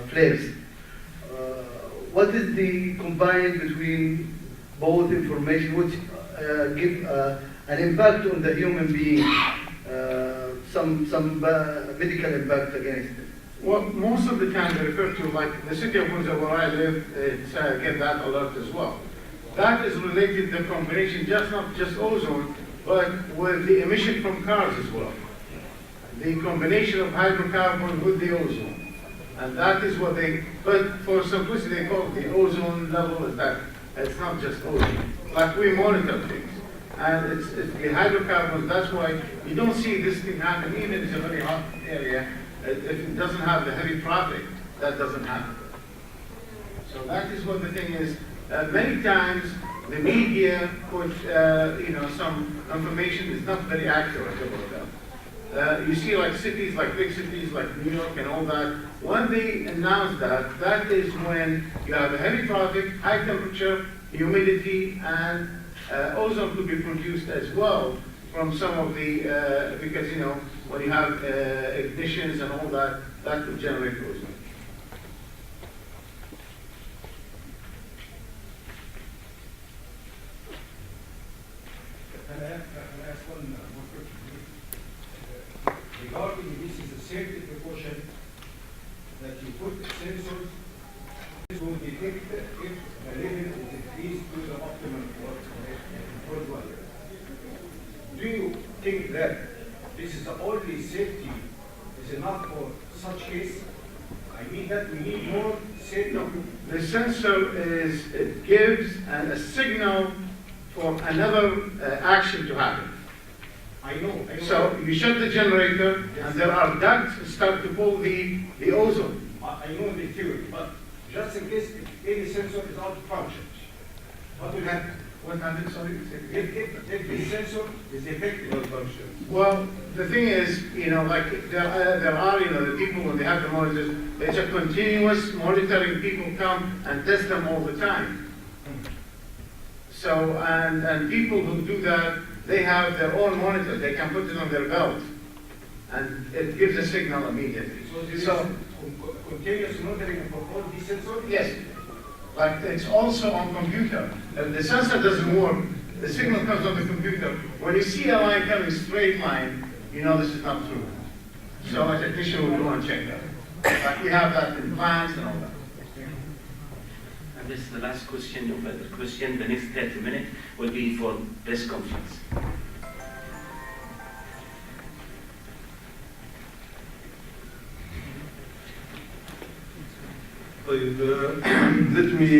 G: flares. What is the combined between both information which give an impact on the human being, some medical impact against it?
E: Well, most of the time they refer to, like the city of Munza where I live, get that alert as well. That is related to the combination, not just ozone, but with the emission from cars as well. The combination of hydrocarbon with the ozone. And that is what but for simplicity they call it the ozone level is that. It's not just ozone. Like we monitor things. And it's the hydrocarbons, that's why you don't see this thing happen, even if it's a very hot area. If it doesn't have the heavy traffic, that doesn't happen. So that is what the thing is. Many times the media put some information is not very accurate about that. You see like cities, like big cities like New York and all that, when they announce that, that is when you have a heavy traffic, high temperature, humidity, and ozone could be produced as well from some of the, because when you have ignitions and all that, that could generate ozone.
I: And one more question. Regarding this is a safety precaution that you put sensors. This will detect if the level is increased to the optimum for Do you think that this is the only safety is enough for such case? I mean that we need more safety.
E: No, the sensor it gives a signal for another action to happen.
I: I know.
E: So you shut the generator, and there are ducts that start to pull the ozone.
I: I know the theory, but just in case any sensor is out of function, what will happen?
E: What happens? Sorry.
I: If the sensor is effective.
E: Well, the thing is, like there are, the people when they have the monitors, it's a continuous monitoring. People come and test them all the time. So, and people who do that, they have their own monitors. They can put it on their belt, and it gives a signal immediately.
I: So continuous monitoring for all these sensors?
E: Yes. But it's also on computer. If the sensor doesn't work, the signal comes on the computer. When you see a line coming straight line, you know this is not true. So a technician will go and check that. But we have that in plants and all that.
M: And this is the last question. No further question. The next 30 minutes will be for press conference.
F: Let me,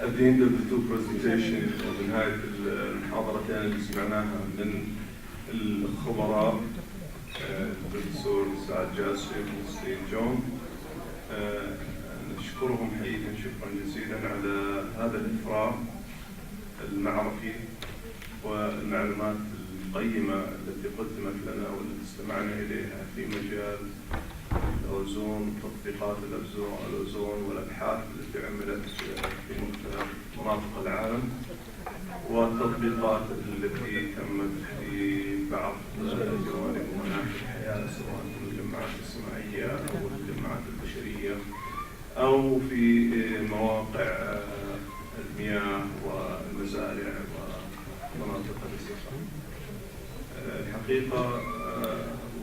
F: at the end of the two presentations وبنهاية المحاضرتين اللي سمعناها من الخبراء الدكتور سعد جاسم وستين جون، نشكرهم حقيقة شكرا جزيلا على هذا الإفراغ المعرفي والمعلومات القيمة التي قدمت لنا والتي استمعنا إليها في مجال الأوزون، تطبيقات الأوزون والأبحاث التي عملت في مختلف مناطق العالم، والتطبيقات التي تمت في بعض جوانب ومناحي الحياة سواء في المجمعات الصناعية أو المجمعات البشرية أو في مواقع المياه والمزارع ومناطق الاستخدام. الحقيقة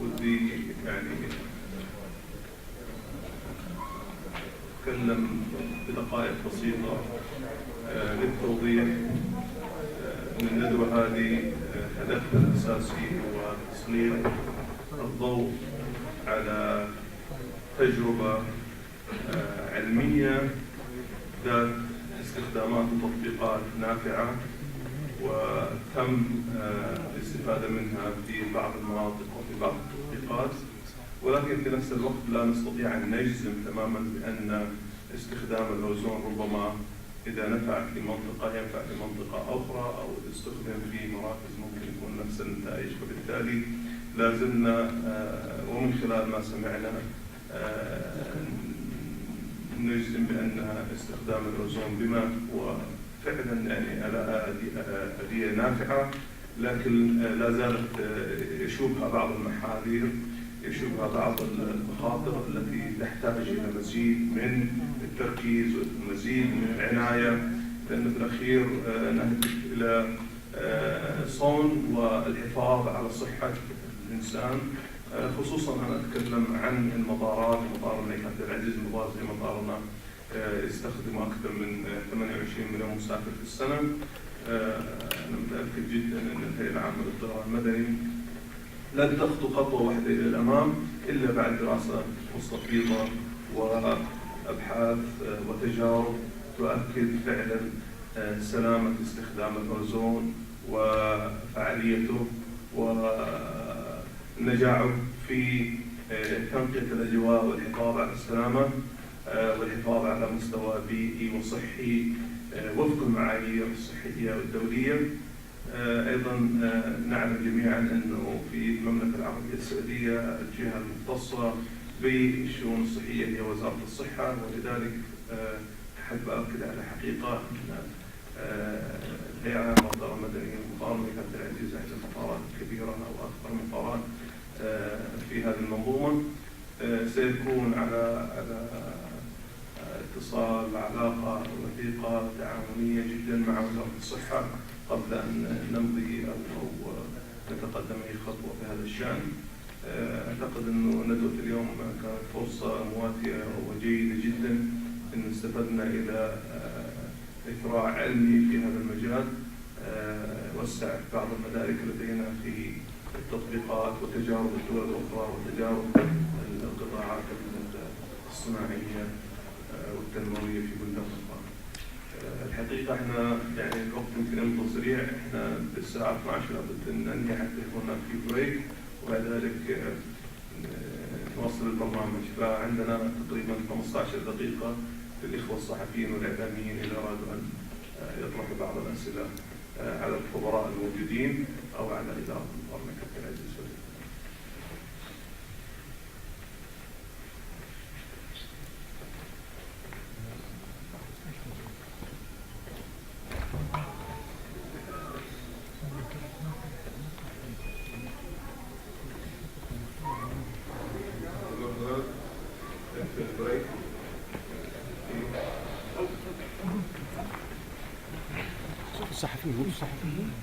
F: ودي أتكلم بدقائق بسيطة للتوضيح أن الندوة هذه هدفها الأساسي هو تسليط الضوء على تجربة علمية ذات استخدامات وتطبيقات نافعة وتم الاستفادة منها في بعض المناطق وفي بعض التطبيقات، ولكن في نفس الوقت لا نستطيع أن نجزم تماما بأن استخدام الأوزون ربما إذا نفع في منطقة ينفع في منطقة أخرى، أو إذا استخدم في مراكز ممكن يكون نفس النتائج. فبالتالي لازلنا ومن خلال ما سمعنا نجزم بأن استخدام الأوزون بما هو فعلا آلية نافعة، لكن لا زالت يشوبها بعض المحاذير، يشوبها بعض المخاطر التي تحتاج إلى مزيد من التركيز ومزيد من العناية، لأن في الأخير نهدف إلى صون والحفاظ على صحة الإنسان. خصوصا أنا أتكلم عن المطارات، مطار الملك عبد العزيز مطار زي مطارنا يستخدم أكثر من 28 مليون مسافر في السنة. أنا متأكد جدا أن الهيئة العامة للطيران المدني لن تخطو خطوة واحدة إلى الأمام إلا بعد دراسة مستفيضة وأبحاث وتجارب تؤكد فعلا سلامة استخدام الأوزون وفعاليته ونجاعه في تنقية الأجواء والحفاظ على السلامة والحفاظ على مستوى بيئي وصحي وفق المعايير الصحية والدولية. أيضا نعلم جميعا أنه في المملكة العربية السعودية الجهة المختصة بالشؤون الصحية هي وزارة الصحة، ولذلك أحب أؤكد على حقيقة أن الهيئة العامة للطيران المدني مطار الملك عبد العزيز أحد المطارات الكبيرة أو أكبر مطارات في هذه المنظومة، سيكون على اتصال علاقة وثيقة تعاونية جدا مع وزارة الصحة قبل أن نمضي أو نتقدم أي خطوة في هذا الشأن. أعتقد أنه ندوة اليوم كانت فرصة مواتية وجيدة جدا، أن استفدنا إلى إثراء علمي في هذا المجال، وسع بعض المدارك لدينا في التطبيقات وتجارب الدول الأخرى وتجارب القطاعات الصناعية والتنموية في بلدان أخرى. الحقيقة احنا يعني الوقت يمكن يمضي سريع، احنا بالساعة 12 لابد أن ننهي حتى يكون هناك في بريك، وبعد ذلك نواصل البرنامج. فعندنا تقريبا 15 دقيقة للإخوة الصحفيين والإعلاميين إذا أرادوا أن يطرحوا بعض الأسئلة على الخبراء الموجودين أو على إدارة المبارك عبد العزيز.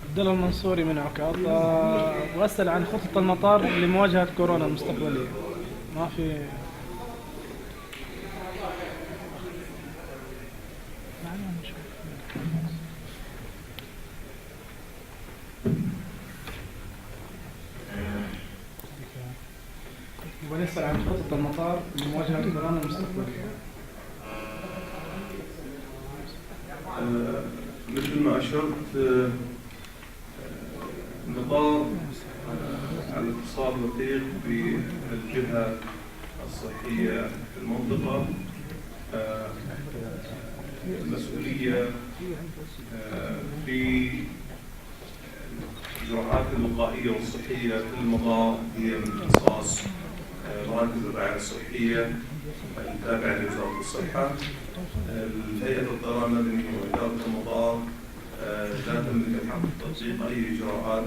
P: عبد الله المنصوري من عكاظ. وأسأل عن خطة المطار لمواجهة كورونا المستقبلية. ما في ونسأل عن خطة المطار لمواجهة كورونا المستقبلية.
F: مثل ما أشرت، المطار على اتصال وثيق بالجهة الصحية في المنطقة، المسؤولية في الإجراءات الوقائية والصحية في المطار هي من اختصاص مراكز الرعاية الصحية التابعة لوزارة الصحة. الهيئة الطيران المدني وإدارة المطار لا تملك الحق تطبيق أي إجراءات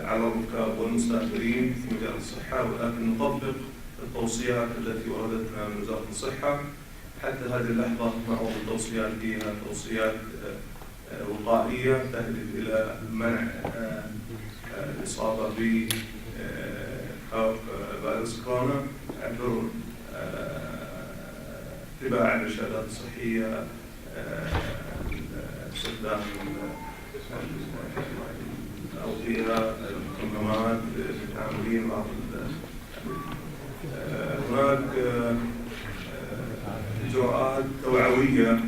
F: على الركاب والمسافرين في مجال الصحة، ولكن نطبق التوصيات التي وردتنا من وزارة الصحة. حتى هذه اللحظة معظم التوصيات فيها توصيات وقائية تهدف إلى منع الإصابة بفيروس كورونا عبر اتباع الإرشادات الصحية، استخدام الأوقية، الكمامات للتعاملين مع هناك إجراءات توعوية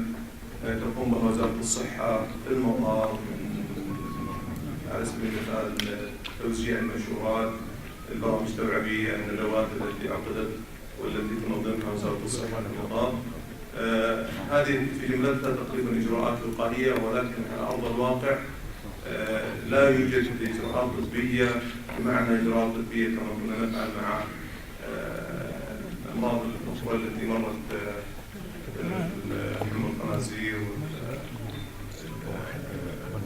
F: تقوم بها وزارة الصحة في المطار، على سبيل المثال توزيع المنشورات، البرامج التوعوية، الندوات التي عقدت والتي تنظمها وزارة الصحة في المطار. هذه في جملتها تقريبا إجراءات وقائية، ولكن على أرض الواقع لا يوجد إجراءات طبية بمعنى إجراءات طبية كما كنا نفعل مع الأمراض الأخرى التي مرت حمى الخنازير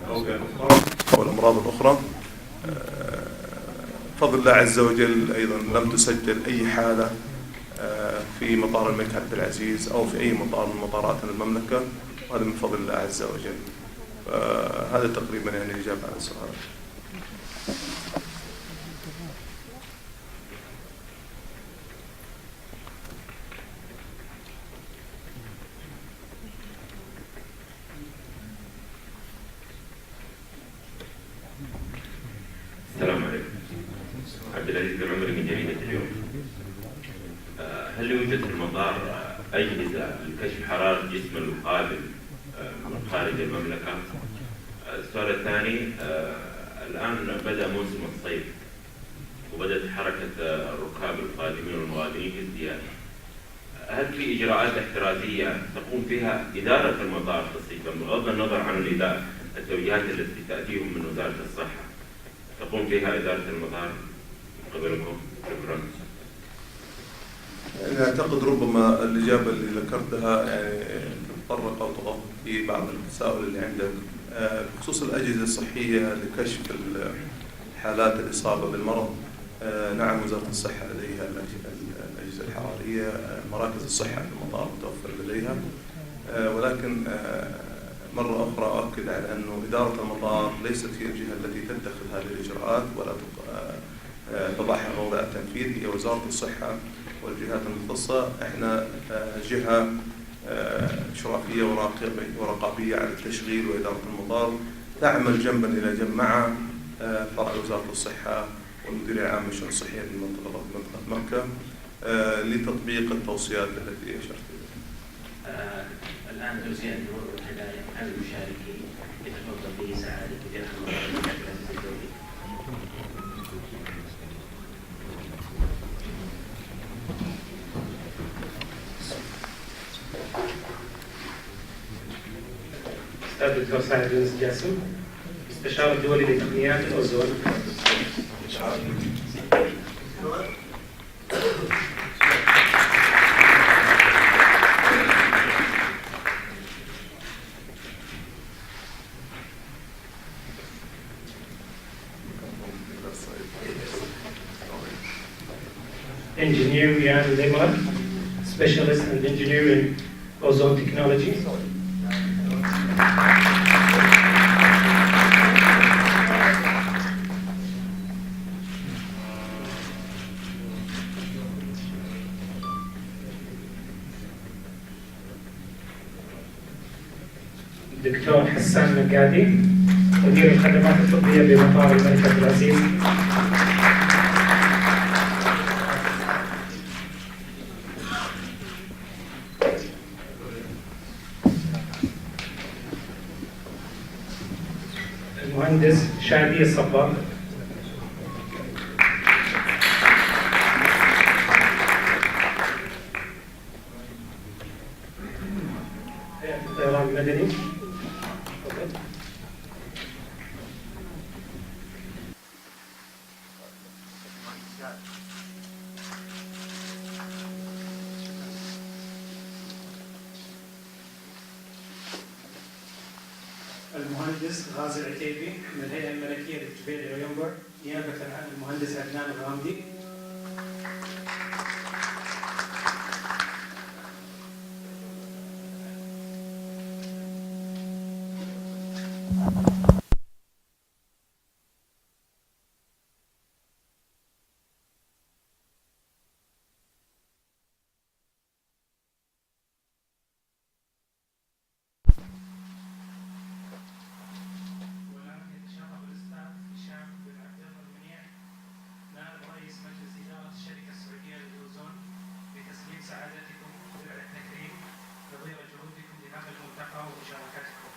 F: والأوبئة الأخرى والأمراض الأخرى. بفضل الله عز وجل أيضا لم تسجل أي حالة في مطار الملك عبد العزيز أو في أي مطار من مطارات المملكة، وهذا من فضل الله عز وجل. هذا تقريبا يعني الإجابة على السؤال.
Q: السلام عليكم. عبد العزيز بن عمر من جريدة اليوم. هل يوجد في المطار أجهزة لكشف حرارة الجسم القادم من خارج المملكة؟ السؤال الثاني، الآن بدأ موسم الصيف وبدأت حركة الركاب القادمين والمغادرين في ازدياد. هل في إجراءات احترازية تقوم فيها إدارة المطار خصيصا بغض النظر عن التوجيهات التي تأتيهم من وزارة الصحة، تقوم فيها إدارة المطار من قبلكم؟ شكرا.
F: يعني أعتقد ربما الإجابة اللي ذكرتها يعني تتطرق أو تغطي في بعض التساؤل اللي عندك بخصوص الأجهزة الصحية لكشف حالات الإصابة بالمرض. نعم، وزارة الصحة لديها الأجهزة الحرارية، مراكز الصحة في المطار متوفر لديها، ولكن
B: مرة أخرى أؤكد على أنه إدارة المطار ليست هي الجهة التي تتخذ هذه الإجراءات ولا تضعها موضع التنفيذ، هي وزارة الصحة والجهات المختصة. احنا جهة إشرافية ورقابية على التشغيل وإدارة المطار، تعمل جنبا إلى جنب مع فرع وزارة الصحة والمديرية العامة للشؤون الصحية في منطقة مكة لتطبيق التوصيات التي أشرت إليها.
M: الآن توزيع الدور والهدايا على المشاركين يتفضل به سعادة مدير العام الدولي.
N: أستاذ الدكتور سعد يونس جاسم، مستشار الدولي لتقنيات الأوزون. Engineer Jan Lemar, specialist and engineer in ozone technology. الدكتور حسان مقادي، مدير الخدمات الطبية بمطار الملك عبد العزيز. المهندس شادي الصباغ. الطيران المدني. المهندس غازي العتيبي من الهيئة الملكية للجبيل وينبع نيابة عن المهندس عدنان الغامدي. سعادتكم ودرع التكريم نظير جهودكم لهذا الملتقى ومشاركتكم.